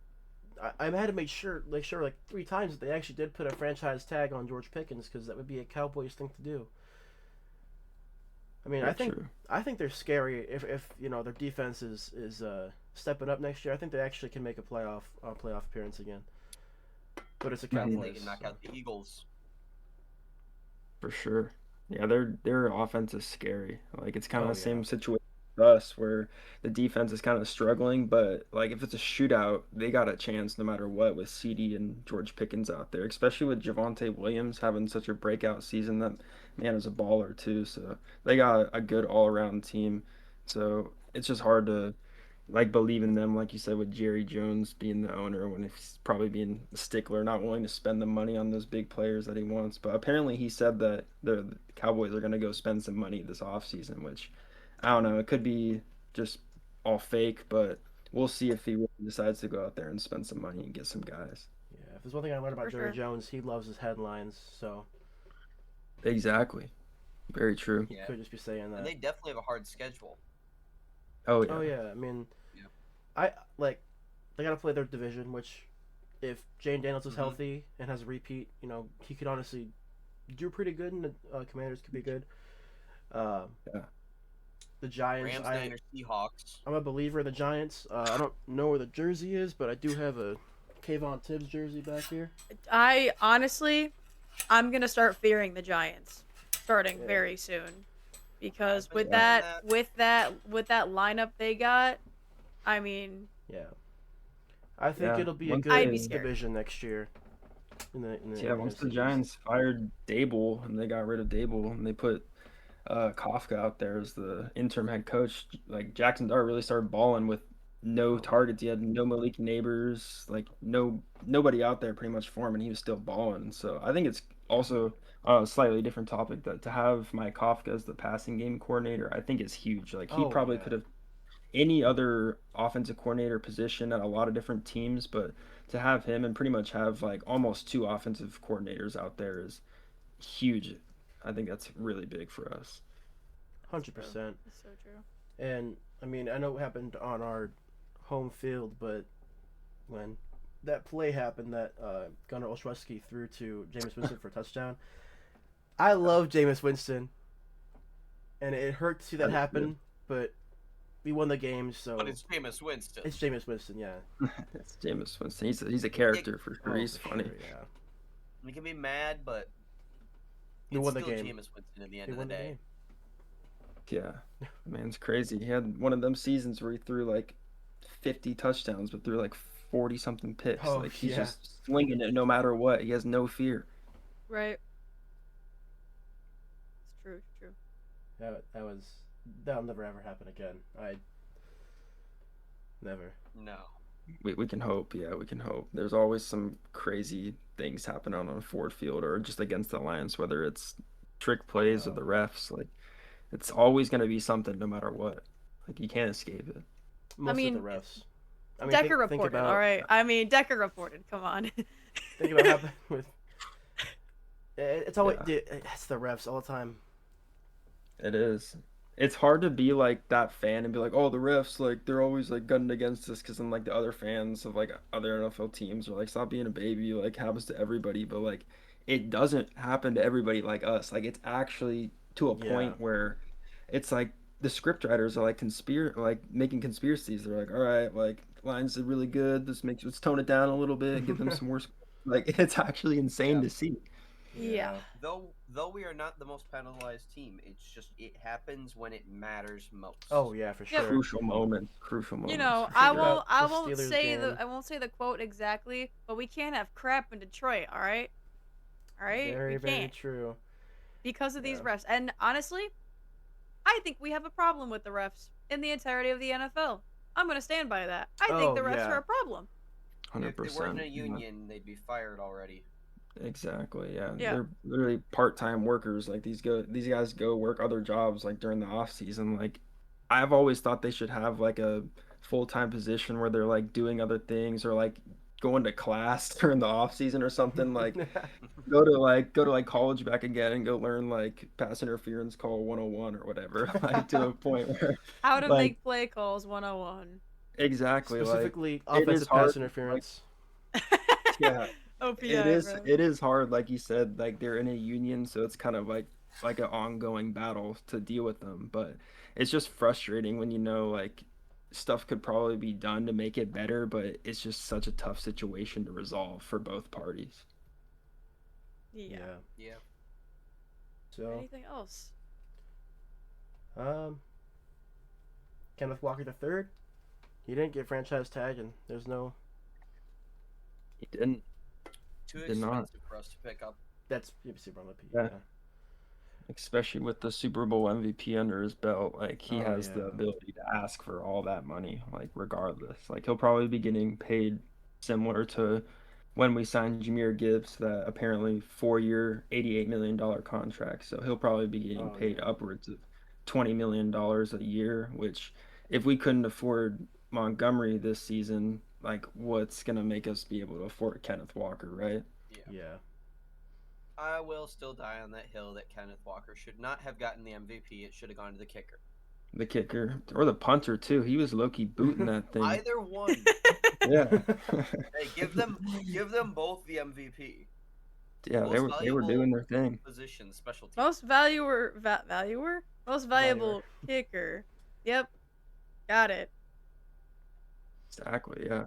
I had to make sure like 3 times that they actually did put a franchise tag on George Pickens, because that would be a Cowboys thing to do. I mean, Very true. I think they're scary if their defense is stepping up next year. I think they actually can make a playoff appearance again. But it's a Mhm. Cowboys. They can knock out the Eagles. For sure. Yeah, their offense is scary. Like it's kind of Oh, the same yeah. situation with us where the defense is kind of struggling, but like if it's a shootout, they got a chance no matter what with CD and George Pickens out there, especially with Javonte Williams having such a breakout season. That man is a baller too. So they got a good all-around team. So it's just hard to like believe in them, like you said, with Jerry Jones being the owner when he's probably being a stickler, not willing to spend the money on those big players that he wants. But apparently he said that the Cowboys are going to go spend some money this offseason, which I don't know. It could be just all fake, but we'll see if he really decides to go out there and spend some money and get some guys. Yeah, if there's one thing I learned about For Jerry sure. Jones, he loves his headlines. So Exactly. Very true. he Yeah. could just be saying that. And they definitely have a hard schedule. Oh, yeah. Oh yeah, I mean, Yeah. they gotta play their division, which if Jane Daniels is Mhm. healthy and has a repeat, he could honestly do pretty good, and the Commanders could be good. Uh, Yeah. the Giants, Rams, Niners, Seahawks. I'm a believer in the Giants. I don't know where the jersey is, but I do have a Kayvon Tibbs jersey back here. I honestly, I'm gonna start fearing the Giants starting Yeah. very soon, because I've been with feeling that lineup they got, I mean, Yeah, I think Yeah. it'll be a Once good I'd be scared. division next year. Yeah, once the NFC East. Giants fired Dable and they got rid of Dable and they put Kafka out there as the interim head coach, like Jackson Dart really started balling with no targets. He had no Malik Neighbors, like nobody out there pretty much for him, and he was still balling. So I think it's also a slightly different topic that to have Mike Kafka as the passing game coordinator, I think is huge. Like he Oh, probably yeah. could have any other offensive coordinator position at a lot of different teams, but to have him and pretty much have like almost 2 offensive coordinators out there is huge. I think that's really big for us. 100%. it's so true. And I mean, I know it happened on our home field, but when that play happened that Gunnar Olszewski threw to Jameis Winston for a touchdown, I love Jameis Winston, and it hurt to see that That is happen, but we won the game, so But it's Jameis Winston. it's Jameis Winston, yeah. It's Jameis Winston. He's a character for sure. Oh, He's for funny. sure, yeah. We can be mad, but They it's won the still game. Jameis Winston at the end They of the won the day. game. Yeah, man's crazy. He had one of them seasons where he threw like 50 touchdowns, but threw like 40 something picks. Oh, Like he's yeah. just swinging it no matter what. He has no fear. Right. It's true. True. That was that'll never ever happen again. I never. No. We can hope. Yeah, we can hope. There's always some crazy things happening on a Ford field or just against the Lions, whether it's trick plays or the refs. Like, it's always going to be something no matter what. Like, you can't escape it. Most mean, of the refs. I mean, Decker think reported. about, All right. I mean, Decker reported. Come on. Think about what happened with. It's always Yeah. dude, it's the refs all the time. It is. It's hard to be like that fan and be like, oh, the refs, like they're always like gunning against us, because then like the other fans of like other NFL teams are like, stop being a baby, like happens to everybody, but like it doesn't happen to everybody like us. Like it's actually to a Yeah. point where it's like the script writers are like like making conspiracies. They're like, all right, like lines are really good. Let's tone it down a little bit, give them some more. Like it's actually insane Yeah. to see. Yeah. Though we are not the most penalized team, it's just it happens when it matters most. Oh yeah, for Yep. sure. Crucial moments. You know, For I sure. won't. I The won't Steelers say game. I won't say the quote exactly, but we can't have crap in Detroit. All right. All right. Very, we very can't true. because of these Yeah. refs. And honestly, I think we have a problem with the refs in the entirety of the NFL. I'm gonna stand by that. I think Oh, the refs yeah. are a problem. If they weren't in 100%. a union, they'd be fired already. Exactly. Yeah. Yeah. They're literally part-time workers. Like these guys go work other jobs like during the off season. Like I've always thought they should have like a full-time position where they're like doing other things or like going to class during the off season or something. Like go to like college back again and go learn like pass interference call 101 or whatever. Like to a point where How to like make play calls 101. exactly like Specifically, it is offensive pass hard. Like interference. yeah. OPI, bro. It is hard, like you said, like they're in a union, so it's kind of like an ongoing battle to deal with them. But it's just frustrating when you know like stuff could probably be done to make it better, but it's just such a tough situation to resolve for both parties. Yeah. Yeah. So, Anything else? Kenneth Walker the third. He didn't get franchise tag, and there's no. He didn't. Too Did not. expensive for us to pick up. That's super on the P. Yeah. Especially with the Super Bowl MVP under his belt, like he Oh, has yeah. the ability to ask for all that money, like regardless. Like he'll probably be getting paid similar to when we signed Jameer Gibbs, that apparently 4-year, $88 million contract. So he'll probably be getting Oh, paid yeah. upwards of $20 million a year, which if we couldn't afford Montgomery this season, like what's gonna make us be able to afford Kenneth Walker, right? Yeah. I will still die on that hill that Kenneth Walker should not have gotten the MVP. It should have gone to the kicker. The kicker or the punter too. He was low-key booting that thing. Either one. Yeah. Hey, give them both the MVP. Yeah, they Most were doing their thing. Position, special team. Most most valuable kicker. Yep. Got it. Exactly, yeah.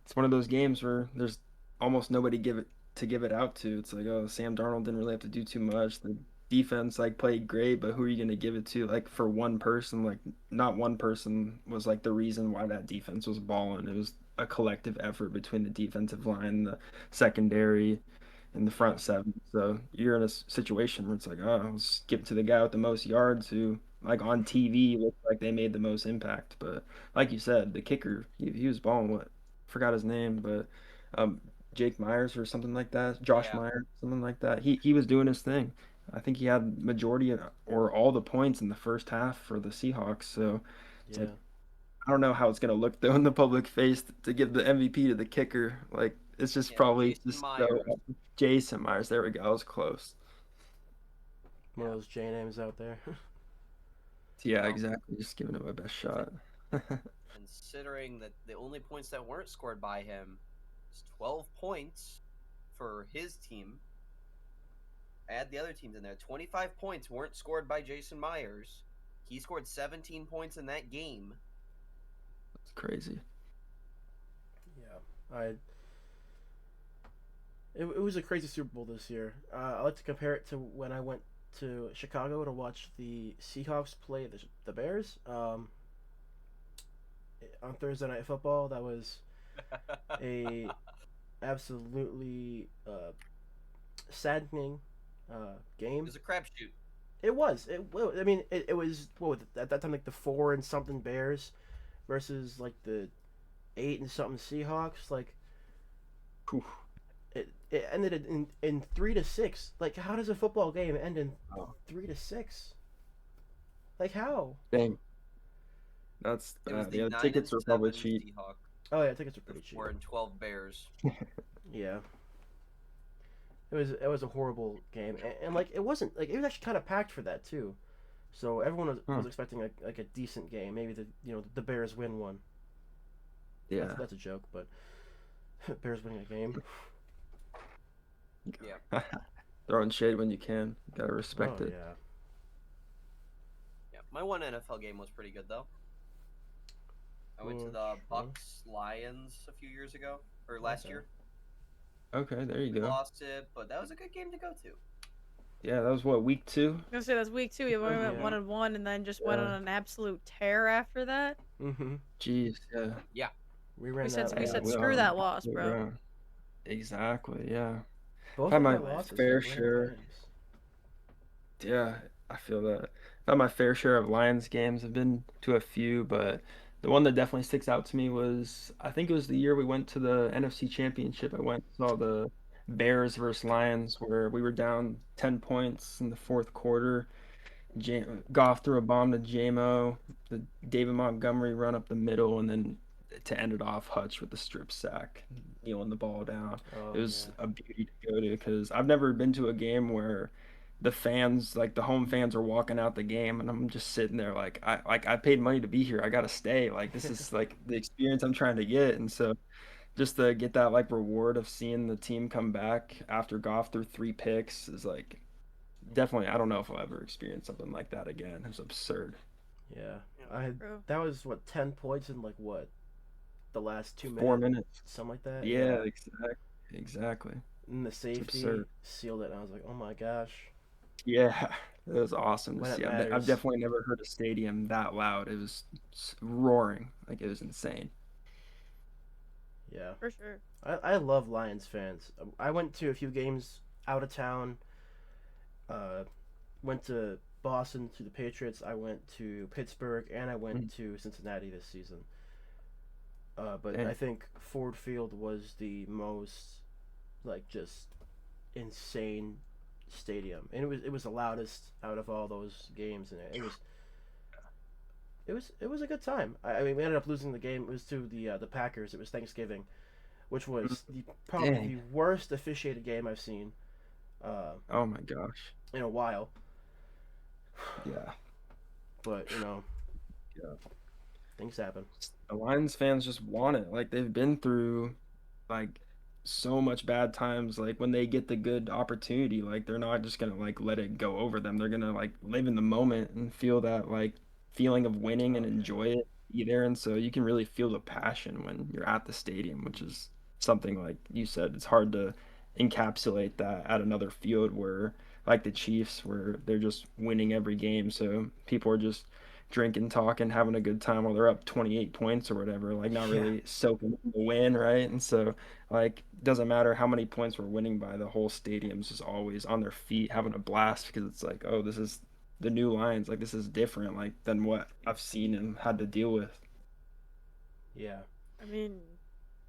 It's one of those games where there's almost nobody give it out to. It's like, oh, Sam Darnold didn't really have to do too much. The defense like played great, but who are you going to give it to? Like for one person, like not one person was like the reason why that defense was balling. It was a collective effort between the defensive line, the secondary, and the front seven. So you're in a situation where it's like, oh, let's give it to the guy with the most yards who, like on TV, looked like they made the most impact. But like you said, the kicker, he was balling. What? Forgot his name, but um, Jake Myers or something like that. Josh Yeah. Myers, something like that. He was doing his thing. I think he had majority or all the points in the first half for the Seahawks. So it's Yeah. like, I don't know how it's gonna look though in the public face to give the MVP to the kicker. Like it's just Yeah, probably Jason just Myers. Jason Myers. There we go. I was close. One of those J names out there. Yeah, exactly. Just giving it my best shot. Considering that the only points that weren't scored by him is 12 points for his team. Add the other teams in there. 25 points weren't scored by Jason Myers. He scored 17 points in that game. That's crazy. Yeah. It was a crazy Super Bowl this year. I like to compare it to when I went to Chicago to watch the Seahawks play the Bears. On Thursday Night Football, that was a absolutely saddening It game. was a crapshoot. It was. It was at that time like the 4 and something Bears versus like the 8 and something Seahawks. Like Whew. it ended in 3-6. Like how does a football game end in Oh, 3-6? Like how? dang, that's It was bad. the Yeah, the 9 and tickets were probably 7 cheap. Seahawks, Oh yeah, tickets are the pretty cheap. 4 and 12 Bears. Yeah. It was a horrible game, and like it wasn't like it was actually kind of packed for that too. So everyone was Huh. expecting like a decent game. Maybe the Bears win one. Yeah. That's a joke, but Bears winning a game. Yeah. Throwing shade when you can. Gotta respect Oh it. yeah. Yeah, my one NFL game was pretty good though. I went to Cool, the sure. Bucks Lions a few years ago or last Okay. year. Okay, there you We go. lost it, but that was a good game to go to. Yeah, that was what, week 2? I was gonna say that's week 2. We only went Yeah. 1-1, and then just went Yeah. on an absolute tear after that. Mm-hmm. Jeez, yeah. Yeah, We ran We said that. we Yeah, said we screw are that loss, way bro. around. Exactly, yeah. Both Had of my our losses fair were winning share. games. Yeah, I feel that. I've had my fair share of Lions games. I've been to a few, but the one that definitely sticks out to me was I think it was the year we went to the NFC Championship. I went and saw the Bears versus Lions where we were down 10 points in the fourth quarter. Goff threw a bomb to JMO, the David Montgomery run up the middle, and then to end it off, Hutch with the strip sack, kneeling the ball down. Oh It was yeah. a beauty to go to because I've never been to a game where the fans, like the home fans, are walking out the game, and I'm just sitting there I paid money to be here. I gotta stay. Like this is like the experience I'm trying to get, and so just to get that like reward of seeing the team come back after Goff threw 3 picks is like definitely. I don't know if I'll ever experience something like that again. It's absurd. Yeah. Yeah. Bro. That was what 10 points in like what the last 2 minutes, 4 minutes. something like that. Yeah, exactly. Exactly. And the It's safety absurd. sealed it, and I was like, oh my gosh. Yeah, it was awesome to When it see. I've matters. definitely never heard a stadium that loud. It was roaring. Like it was insane. Yeah. For sure. I love Lions fans. I went to a few games out of town. Uh, went to Boston to the Patriots. I went to Pittsburgh, and I went to Cincinnati this season. But Dang. I think Ford Field was the most like just insane stadium, and it was the loudest out of all those games, and it was a good time. I mean, we ended up losing the game. It was to the Packers. It was Thanksgiving, which was probably Dang. the worst officiated game I've seen uh, Oh my gosh. in a while. Yeah. But Yeah. things happen. The Lions fans just want it. Like they've been through like so much bad times. Like when they get the good opportunity, like they're not just gonna like let it go over them. They're gonna like live in the moment and feel that like feeling of winning and Okay. enjoy it, be there. And so you can really feel the passion when you're at the stadium, which is something like you said, it's hard to encapsulate that at another field where like the Chiefs where they're just winning every game. So people are just drinking, talking, having a good time while they're up 28 points or whatever, like not Yeah. really soaking in the win, right? And so, like, doesn't matter how many points we're winning by, the whole stadium's just always on their feet, having a blast because it's like, oh, this is the new Lions. Like, this is different, like, than what I've seen and had to deal with. Yeah. I mean,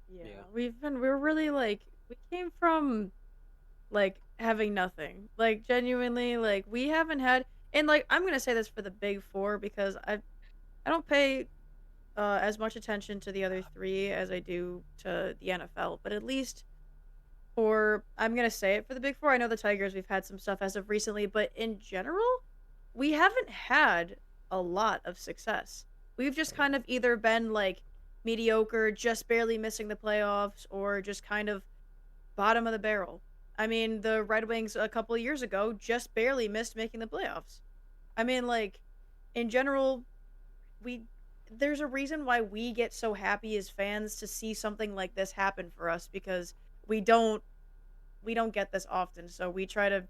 yeah. Yeah. We're really like we came from like having nothing. Like genuinely, like we haven't had, and like I'm gonna say this for the big four because I don't pay as much attention to the other three as I do to the NFL, but at least for I'm gonna say it for the big four. I know the Tigers we've had some stuff as of recently, but in general, we haven't had a lot of success. We've just kind of either been like mediocre, just barely missing the playoffs, or just kind of bottom of the barrel. I mean, the Red Wings a couple of years ago just barely missed making the playoffs. I mean, like in general, we there's a reason why we get so happy as fans to see something like this happen for us because we don't we don't get this often. So we try to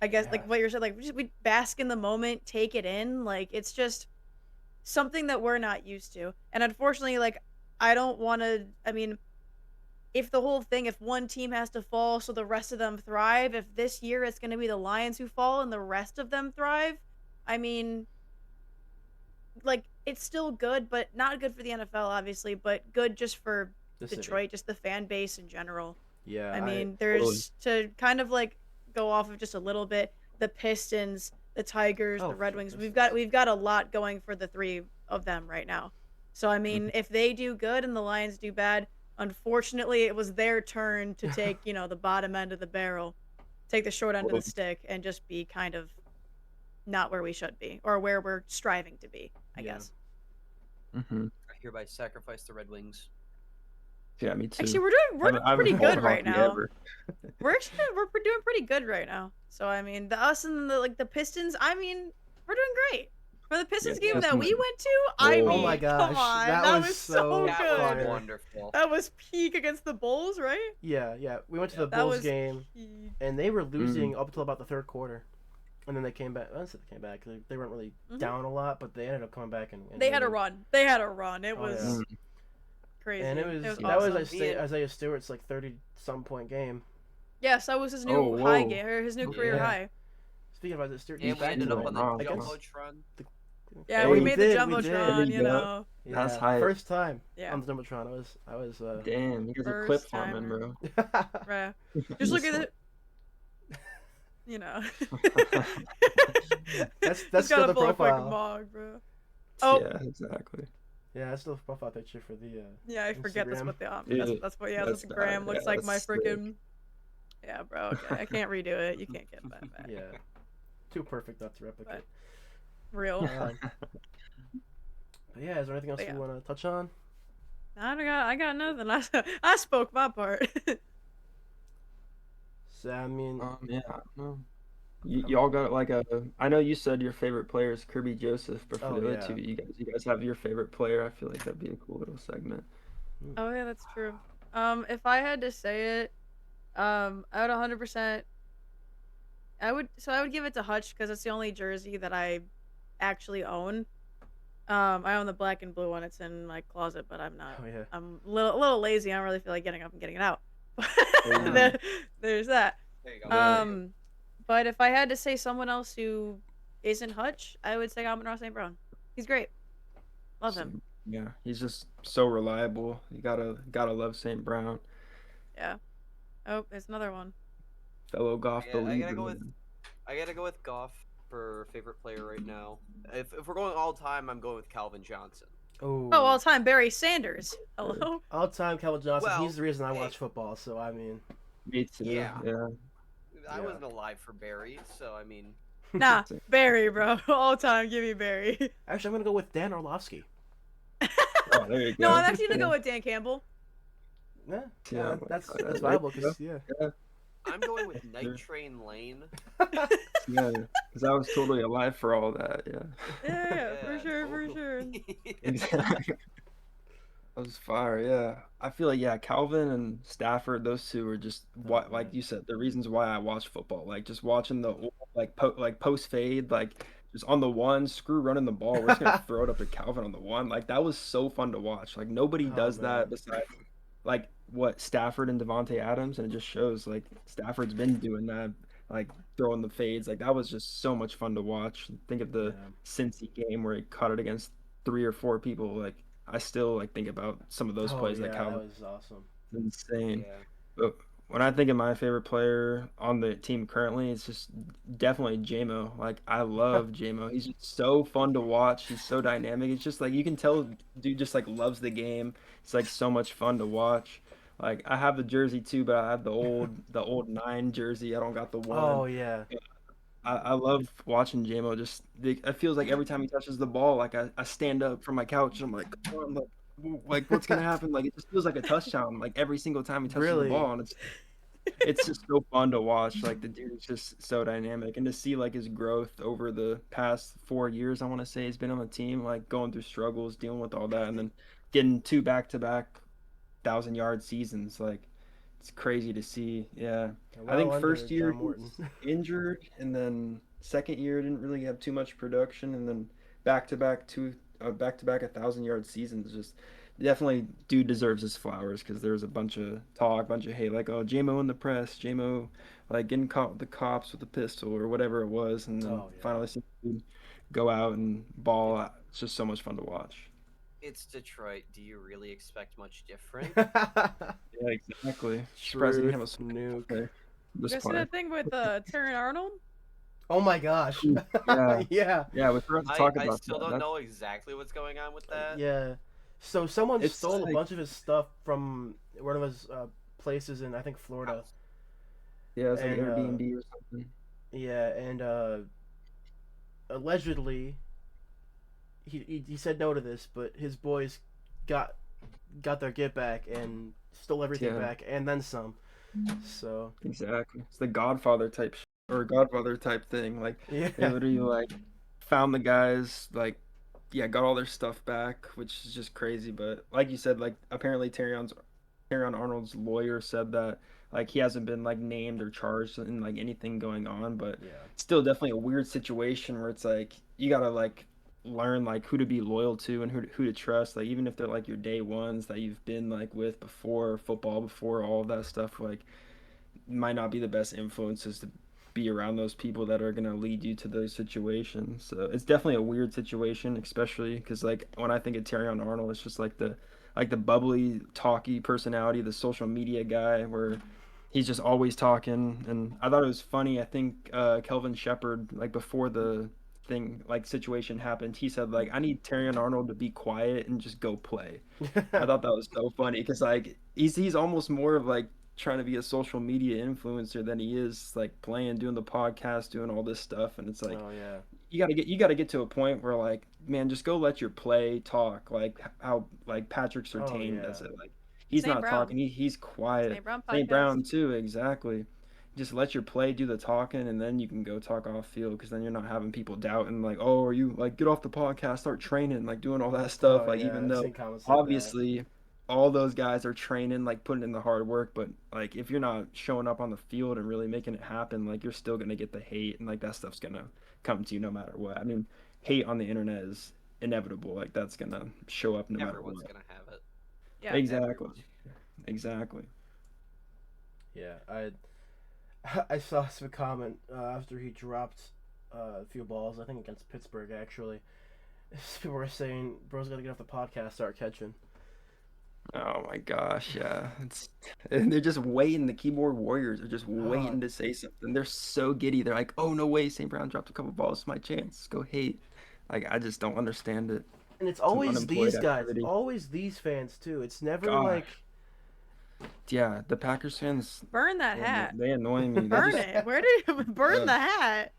I guess Yeah. like what you're saying like we bask in the moment, take it in, like it's just something that we're not used to. And unfortunately like I don't want to I mean if the whole thing, if one team has to fall so the rest of them thrive, if this year it's going to be the Lions who fall and the rest of them thrive, I mean, like, it's still good, but not good for the NFL, obviously, but good just for The city. Detroit, just the fan base in general. Yeah, I mean, totally. there's to kind of like go off of just a little bit, the Pistons, the Tigers, Oh, the Red sure, Wings. Pistons. We've got a lot going for the three of them right now. So I mean, if they do good and the Lions do bad, unfortunately, it was their turn to take, the bottom end of the barrel, take the short end of the stick, and just be kind of not where we should be or where we're striving to be, I Yeah. guess. Mm-hmm. I hereby sacrifice the Red Wings. Yeah, me too. Actually, we're doing pretty good right now. We're doing pretty good right now. So I mean, us and the Pistons. I mean, we're doing great. For the Pistons Yeah, game that we Pistons- went to, I Oh mean, my gosh, come on, that was was so so That good. fire. was wonderful. That was peak against the Bulls, right? Yeah. We went to the That Bulls was game, peak. and they were losing up until about the third quarter, and then they came back. I don't say they came back. They weren't really down a lot, but they ended up coming back and They had a winning. run. It Oh, was yeah. crazy. And it was that awesome. was Isaiah Stewart's like 30-some point game. Yes, that was his new Oh, high whoa. game, or his new career Yeah. high. Speaking of Isaiah Stewart, And he's we back ended to up it. on the Wow. Jumbotron. Yeah, Hey, we we made did, the we did. Jumbotron, There you you go. know. That's Yeah, hype. first time Yeah. on the Jumbotron. I was Damn, you guys are First clip farming, timer. bro. Right. Just look at it. You know. That's Just still gotta the pull a quick profile. mog, bro. Oh, Yeah, exactly. Yeah, that's still the profile picture for the yeah, I forget that's Instagram. what the Yeah, that's what that's that's what the gram bad. looks Yeah, like. My that's sick. freaking yeah, bro. Okay, I can't redo it. You can't get that back. Yeah, too perfect not to replicate. Real. But yeah, is there anything else But yeah. you want to touch on? I got nothing. I spoke my part. So I mean, Yeah, I don't know. Y'all got like I know you said your favorite player is Kirby Joseph, but for Oh, the other yeah. two, you guys have your favorite player. I feel like that'd be a cool little segment. Oh yeah, that's true. If I had to say it, I would 100%. I would give it to Hutch because it's the only jersey that I actually own. I own the black and blue one. It's in my closet, but I'm not. Oh, yeah. I'm a little lazy. I don't really feel like getting up and getting it out. Yeah. There's that. There you go. Yeah. But if I had to say someone else who isn't Hutch, I would say Amon-Ra St. Brown. He's great. Love him. Yeah, he's just so reliable. You gotta love St. Brown, Yeah. Oh, there's another one. fellow golf Yeah, believer. I gotta go with Goff for favorite player right now. If we're going all time, I'm going with Calvin Johnson. oh, all time Barry Sanders. Hello. all time Calvin Johnson. Well, He's the reason I hey. watch football. So I mean, Me too. Yeah. Yeah. I Yeah. wasn't alive for Barry, so I mean, Nah, Barry, bro. All time, give me Barry. actually, I'm gonna go with Dan Orlovsky. Oh, there you go. No, I'm actually gonna go with Dan Campbell. Yeah, Yeah, that's there you viable go. because yeah. I'm going with Night Train Lane. Yeah, because I was totally alive for all that. Yeah. Yeah, for sure. totally. Exactly. That was fire, yeah. I feel like Calvin and Stafford, those two are just what, like you said, the reasons why I watch football. Like just watching the post fade, like just on the one, screw running the ball. We're just gonna throw it up to Calvin on the one. Like that was so fun to watch. Like nobody Oh, does man. that besides like what Stafford and Devontae Adams, and it just shows like Stafford's been doing that, like throwing the fades. Like that was just so much fun to watch. Think of the Yeah. Cincy game where he caught it against 3 or 4 people. Like I still like think about some of those plays yeah, that that Calvin was awesome. insane. Yeah. But when I think of my favorite player on the team currently, it's just definitely JMO. Like I love JMO. He's just so fun to watch. He's so dynamic. It's just like you can tell dude just like loves the game. It's like so much fun to watch. Like I have the jersey too, but I have the old 9 jersey. I don't got the 1. Oh yeah. I love watching JMO. Just it feels like every time he touches the ball, like I stand up from my couch and I'm like, come on, like what's gonna happen? Like it just feels like a touchdown. Like every single time he touches Really? the ball, and it's just so fun to watch. Like the dude's just so dynamic, and to see like his growth over the past 4 years, I want to say he's been on the team, like going through struggles, dealing with all that, and then getting 2 back-to-back 1,000-yard seasons. Like it's crazy to see. Yeah. I think Well first under year John Morton. he was injured, and then second year didn't really have too much production, and then back to back back-to-back 1,000-yard seasons. Just definitely dude deserves his flowers because there was a bunch of talk, bunch of hate, like, oh, JMO in the press, JMO like getting caught with the cops with a pistol or whatever it was, and then Oh, yeah. finally see him go out and ball. It's just so much fun to watch. It's Detroit. Do you really expect much different? Yeah, exactly. Surprised he didn't have a Truth nuke. play this You guys see play. that thing with Terran Arnold? Oh my gosh. Yeah. Yeah. Yeah, we forgot to talk I about still that. don't know exactly what's going on with that. Yeah. So someone It's stole a like- bunch of his stuff from one of his places in, I think, Florida. Yeah, it's like And, Airbnb or something. Yeah, and allegedly, he said no to this, but his boys got their get back and stole everything Yeah. back and then some. So Exactly. It's the Godfather type or Godfather type thing. Like yeah, they literally like found the guys, like got all their stuff back, which is just crazy. But like you said, like apparently Terrion Arnold's lawyer said that like he hasn't been like named or charged in like anything going on, but yeah, still definitely a weird situation where it's like you gotta like learn like who to be loyal to and who to trust, like even if they're like your day ones that you've been like with before football, before all of that stuff, like might not be the best influences to be around those people that are going to lead you to those situations. So it's definitely a weird situation, especially because like when I think of Terrion Arnold, it's just like the bubbly, talky personality, the social media guy where he's just always talking. And I thought it was funny. I think Kelvin Shepard, like before the thing like situation happened, he said like I need Terrion Arnold to be quiet and just go play. I thought that was so funny because like he's almost more of like trying to be a social media influencer than he is like playing, doing the podcast, doing all this stuff. And it's like oh yeah, you gotta get to a point where like, man, just go let your play talk, like how like Patrick Surtain yeah. does it. Like he's St. not Brown. talking, he's quiet. St. Brown St. podcast. Brown too, exactly. Just let your play do the talking, and then you can go talk off field because then you're not having people doubting like, oh, are you like get off the podcast, start training, like doing all that stuff. Oh, Like yeah, even I've though seen comments like that. obviously all those guys are training, like putting in the hard work, but like if you're not showing up on the field and really making it happen, like you're still gonna get the hate, and like that stuff's gonna come to you no matter what. I mean, hate on the internet is inevitable. Like that's gonna show up no matter Everyone's what. gonna have it. Yeah. Exactly. Everyone. Exactly. Yeah, I saw some comment after he dropped a few balls. I think against Pittsburgh actually. People were saying, "Bro's gotta get off the podcast, start catching." Oh my gosh, yeah. And they're just waiting. The keyboard warriors are just waiting Oh. to say something. They're so giddy. They're like, "Oh no way, St. Brown dropped a couple balls. It's my chance. Go hate." Like I just don't understand it. And it's Some always unemployed these guys, activity. always these fans too. It's never Gosh. like Yeah, the Packers fans, Burn that hat. they annoy me. They Burn just, it. Where did you burn Yeah. the hat?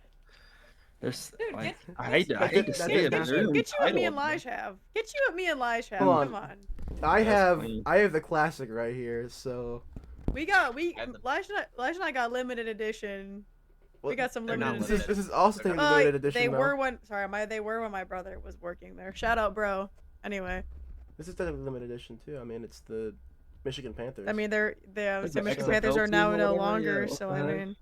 there's Dude, like, get- I hate to that's- say that's it, but not they're fair. Get you what me and entitled, man. Lige have. Get you what me and Lige have. Hold on. Come on. I That's have clean. the classic right here. So Lige And the- and I got limited edition. We got some They're not limited This edition. is also They're taking not- limited edition. They though. were when they were when my brother was working there. Shout out, bro. Anyway, This is technically limited edition too. I mean, it's the Michigan Panthers. I mean the Like the Michigan XFL Panthers are team now or no whatever, longer. yeah, what So the I heck? mean,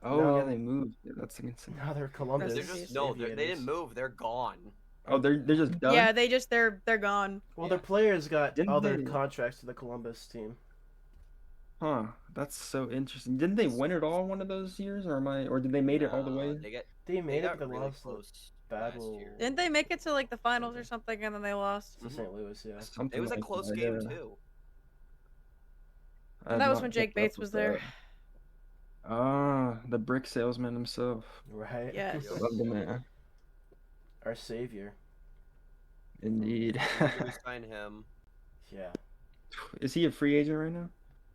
Oh No. yeah, they moved. Yeah, that's against. now they're Columbus. They're Rest in just peace. no. They Aviators. didn't move. They're gone. Oh, they're just done. yeah, they're gone. Well, Yeah. their players got Didn't all their they- contracts to the Columbus team. Huh. That's so interesting. Didn't they win it all one of those years, or did they made it all the way? They They made it, got but they really lost the close battle. last year. Didn't they make it to like the finals or something and then they lost? to St. Louis. Yeah. Something It was a like close that, game yeah. too. I have That was not when Jake kept up Bates with was there. that. Ah, the brick salesman himself. Right. Yes. Love the man. Our savior. Indeed. We signed him. Yeah. Is he a free agent right now?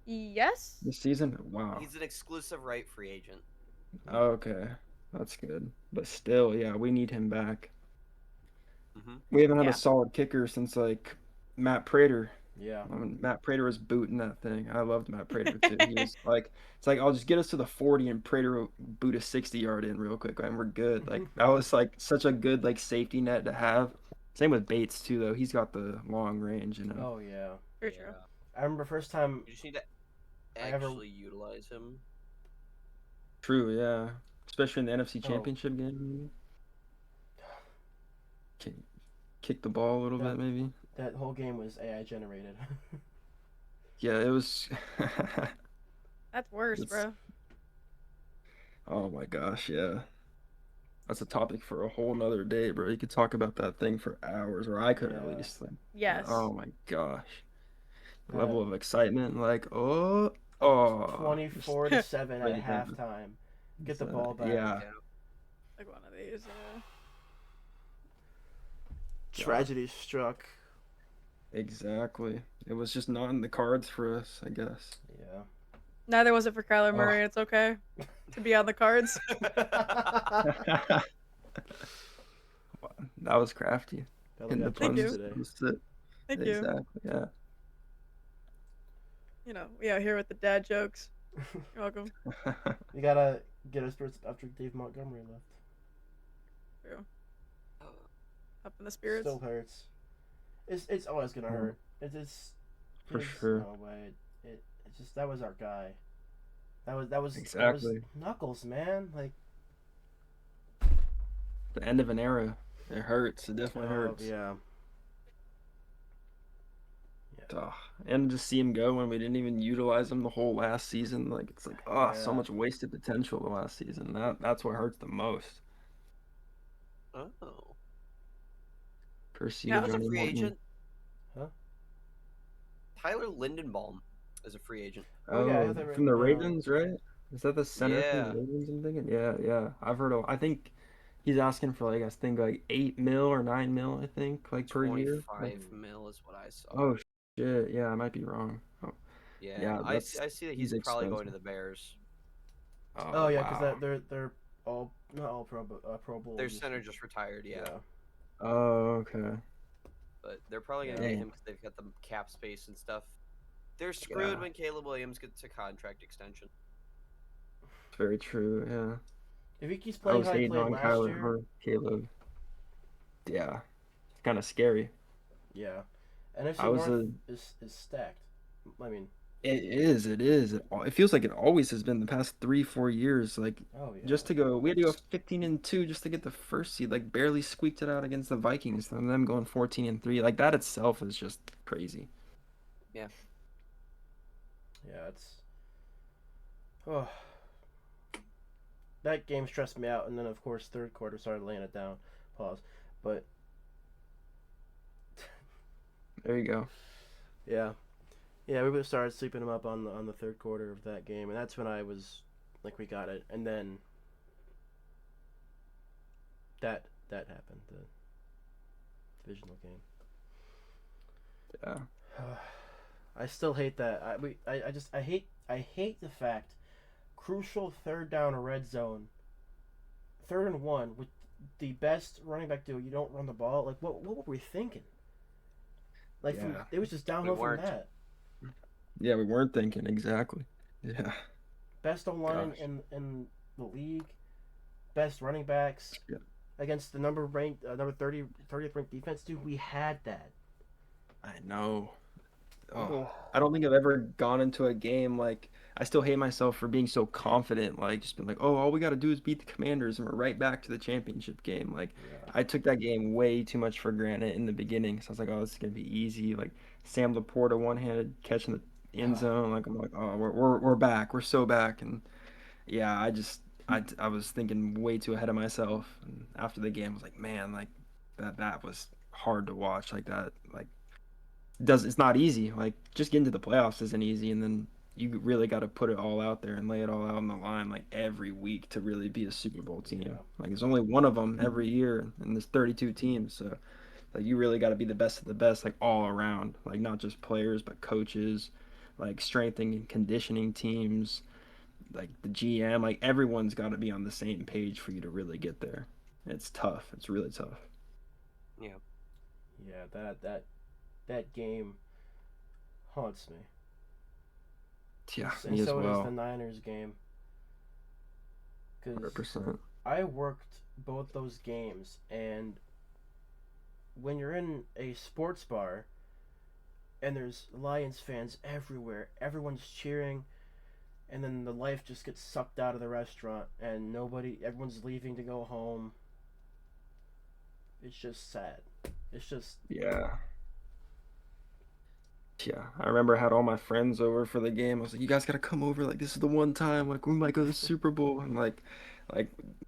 Yes. This season? Wow. He's an exclusive right free agent. Okay. That's good. But still, yeah, we need him back. Mm-hmm. We haven't had Yeah. a solid kicker since like Matt Prater. Yeah. I mean, Matt Prater was booting that thing. I loved Matt Prater too. He was like, it's like I'll just get us to the 40 and Prater will boot a 60-yard in real quick and we're good. Like that was like such a good like safety net to have. Same with Bates too though. He's got the long range, you know. Oh yeah. Very true. I remember first time. You just need to I ever- actually utilize him. True, yeah. Especially in the NFC Oh. Championship game. Okay. kick the ball a little That- bit, maybe. That whole game was AI generated. Yeah, it was. That's worse, It's, bro. oh my gosh, yeah. That's a topic for a whole nother day, bro. You could talk about that thing for hours, or I could at Yeah. least. Like, Yes. oh my gosh. The That level of excitement, like, up oh, 24-7 play at the game. halftime. Get the So, ball back. yeah, Yeah. Like one of these. Tragedy struck. exactly. It was just not in the cards for us, I guess. Yeah. Neither was it for Kyler Oh. Murray. It's okay to be on the cards. That was crafty. Bella Hitting the got Thank jokes you. puns. today. That's it. Thank you. Exactly. Yeah. You know, we out here with the dad jokes. You're welcome. We gotta get our spirits up after Dave Montgomery left. True. Up in the spirits. Still hurts. It's always gonna Yeah. hurt. It's For there's sure. No way. It's just that was our guy. That was Exactly. Knuckles, man. Like The end of an era. It hurts. It definitely hurts. Yeah. Ugh. And to see him go when we didn't even utilize him the whole last season, like it's like, oh, so Yeah. much wasted potential the last season. That's what hurts the most. Oh. Percy Yeah, Who's a Johnny free Morton. agent? Huh? Tyler Lindenbaum is a free agent. Oh, yeah, I Oh, have that from the written down. Ravens, right? Is that the center from Yeah. the Ravens? I'm thinking. Yeah. I've heard. I think he's asking for like I think like 8 mil or 9 mil. I think like per year. 25 mil is what I saw. Oh shit! Yeah, I might be wrong. Oh, Yeah, yeah, I see that he's probably going to the Bears. Oh yeah, because wow. they're all not all Pro Bowl. Their center just retired, yeah. Oh, okay. But they're probably going to Yeah. get him because they've got the cap space and stuff. They're screwed Yeah. when Caleb Williams gets a contract extension. Very true. Yeah. If he keeps I playing was how he hating played on last Kyler year, or Caleb. Yeah, it's kind of scary. yeah. NFC I was North is stacked. I mean, It is. It is. It feels like it always has been the past 3-4 years. Like oh yeah. just to go, we had to go 15-2 just to get the first seed. Like barely squeaked it out against the Vikings. And them going 14-3. Like that itself is just crazy. Yeah, it's. Oh. That game stressed me out, and then of course third quarter started laying it down. Pause. But There you go. yeah, we started sleeping him up on the third quarter of that game, and that's when I was like, we got it, and then that happened, the divisional game. Yeah. I still hate that. I hate the fact crucial third down or red zone, 3rd and 1 with the best running back duo. You don't run the ball. Like what were we thinking? Like Yeah. it was just downhill from weren't. that. Yeah, we weren't thinking exactly. Yeah. Best O-line Gosh. in the league, best running backs Yeah. against the number 30th ranked defense. Dude, we had that. I know. Oh, I don't think I've ever gone into a game like I still hate myself for being so confident. Like just being like, oh, all we got to do is beat the Commanders and we're right back to the championship game. Like Yeah. I took that game way too much for granted in the beginning. So I was like, oh, this is gonna be easy. Like Sam Laporta one-handed catching the end zone. Like I'm like, oh, we're back. We're so back. And yeah, I was thinking way too ahead of myself. And after the game, I was like, man, like that was hard to watch. Like that, like it's not easy. Like just getting to the playoffs isn't easy, and then you really got to put it all out there and lay it all out on the line like every week to really be a Super Bowl team. Yeah. Like there's only one of them every year, and there's 32 teams, so like you really got to be the best of the best, like all around, like not just players but coaches, like strength and conditioning teams, like the GM, like everyone's got to be on the same page for you to really get there. It's tough. It's really tough. Yeah. Yeah, that game haunts me. Yeah, And me as so does the well. Niners game. Because 100%. I worked both those games, and when you're in a sports bar and there's Lions fans everywhere, everyone's cheering, and then the life just gets sucked out of the restaurant, and everyone's leaving to go home. It's just sad. It's just Yeah. Yeah, I remember I had all my friends over for the game. I was like, "You guys gotta come over. Like, this is the one time. Like, we might go to the Super Bowl." And like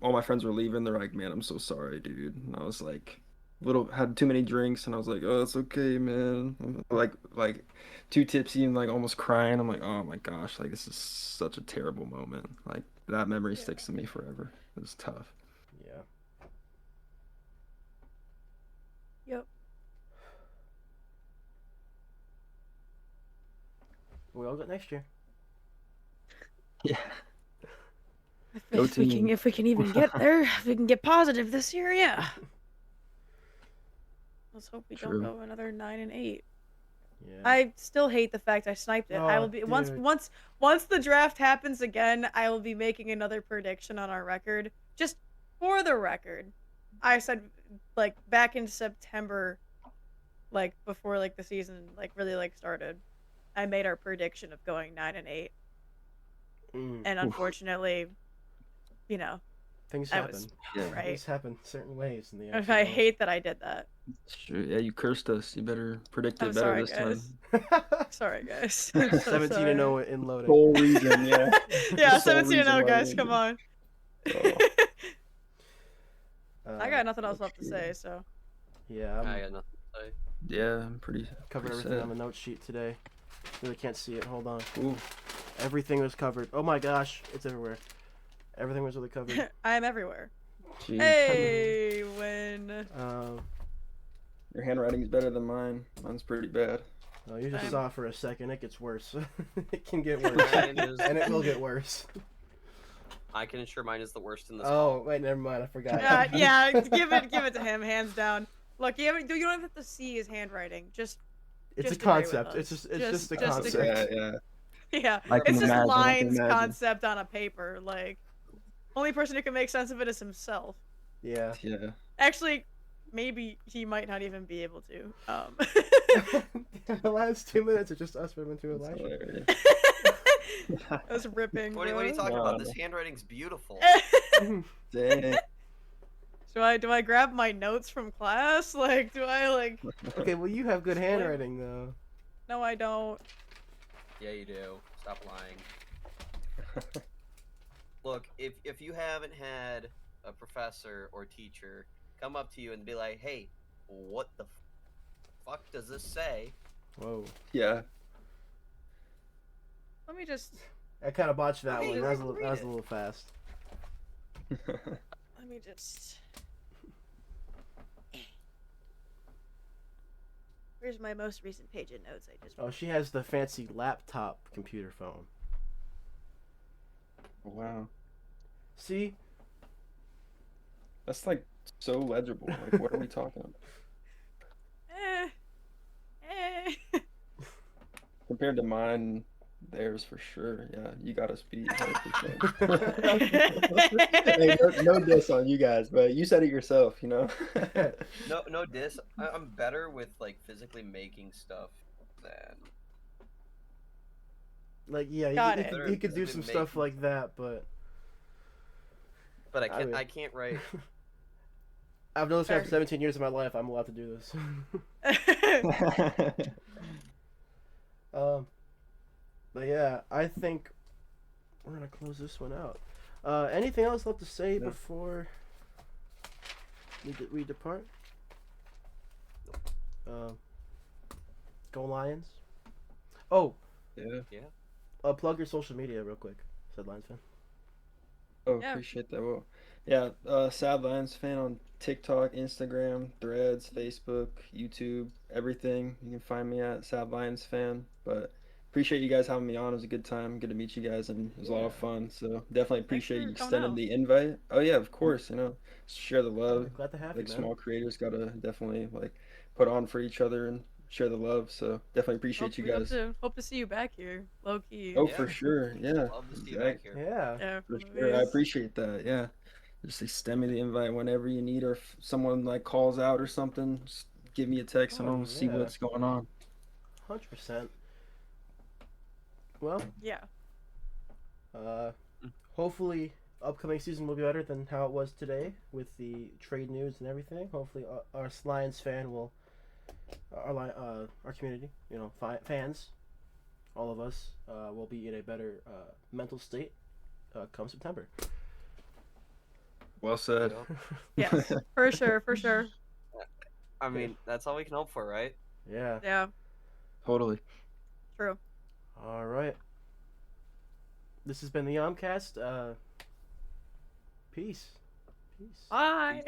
all my friends were leaving. They're like, "Man, I'm so sorry, dude." And I was like, little had too many drinks, and I was like, "Oh, it's okay, man." I'm like too tipsy and like almost crying. I'm like, "Oh my gosh, like this is such a terrible moment." Like that memory Yeah. sticks to me forever. It was tough. yeah. Yep. We all got next year. Yeah. If, Go if we can, team. if we can even get there, if we can get positive this year, yeah. Let's hope we True. don't go another 9-8. Yeah. I still hate the fact I sniped it. I Oh, will be dude. once the draft happens again, I will be making another prediction on our record. Just for the record, I said like back in September, like before like the season like really like started, I made our prediction of going 9-8, Mm, and unfortunately, you know, things I happen. was Yeah. right. Things happen certain ways in the And actual I world. hate that I did that. Sure. Yeah, you cursed us. You better predict I'm it better sorry, this guys. time. Sorry, guys. I'm so 17 sorry. and 0 in loading. Sole reason, yeah. Yeah, The sole 17 and reason 0, why guys. we Come didn't on. Oh, I got nothing else that's left to true. say, so. Yeah, I I'm got nothing to say. Yeah, I'm pretty covered pretty everything sad. on the note sheet today. Really can't see it. Hold on. Ooh, Everything was covered. Oh my gosh, it's everywhere. Everything was really covered. I am everywhere. geez. Hey, win. Your handwriting's better than mine. Mine's pretty bad. Well, you just Same. saw it for a second. It gets worse. It can get worse. Mine is- And it will get worse. I can ensure mine is the worst in this Oh, hall. wait, never mind. I forgot. Yeah, give it to him, hands down. Look, you don't have to see his handwriting. Just It's just a agree with concept. us. It's just a Just concept. agree. Yeah. Yeah, I can it's just imagine, I can lines imagine. concept on a paper. Like, only person who can make sense of it is himself. Yeah. Yeah. Actually, maybe he might not even be able to. The last 2 minutes are just us ripping through That's Elijah. hilarious. I was ripping. What are you bro. talking about? No. This handwriting's beautiful. Dang. Do I grab my notes from class? Like, do I like? Okay, well, you have good handwriting, though. No, I don't. Yeah, you do. Stop lying. Look, if you haven't had a professor or teacher come up to you and be like, "Hey, what the fuck does this say?" Whoa. Yeah. Let me just. I kind of botched that Okay, one. you That was, have a to little, that was read a it. little fast. Let me just. Where's my most recent page of notes I just. Oh, she has the fancy laptop computer phone. Wow. See? That's like so legible. Like, what are we talking about? Compared to mine, theirs for sure. Yeah, you got us beat 100%. Hey, no diss on you guys, but you said it yourself, you know? No diss. I'm better with like physically making stuff than. Like, yeah, Got you, it. you could do Physically some stuff making- like that, but But I mean- I can't write. I've noticed after Fair. 17 years of my life, I'm allowed to do this. But yeah, I think we're gonna close this one out. Anything else left to say No. before we depart? Go Lions! Oh, Yeah. plug your social media real quick, said Lions fan. Oh, Yeah. appreciate that. Well, yeah, Sad Lions fan on TikTok, Instagram, Threads, Facebook, YouTube, everything. You can find me at Sad Lions fan. But appreciate you guys having me on. It was a good time. Good to meet you guys, and it was a lot of Yeah. fun. So definitely appreciate for you coming extending out. the invite. Oh yeah, of course. You know, share the love. Glad to have Like you, man. small creators gotta definitely like put on for each other and share the love. So definitely appreciate you We guys. hope to see you back here, low key. Oh, Yeah. for sure. Yeah. Love to see you back here. Yeah. Yeah, For from sure, I movies. appreciate that. Yeah, just extend me the invite whenever you need, or if someone like calls out or something, just give me a text and Oh, I'll see yeah. what's going on. 100%. Well, Yeah. hopefully upcoming season will be better than how it was today with the trade news and everything. Hopefully, our Lions fan will, our community, fans, all of us, will be in a better mental state come September. Well said. Yes, for sure, for sure. I mean, that's all we can hope for, right? Yeah. Yeah, Totally. true. All right. This has been the OmCast. Peace. Peace. Bye.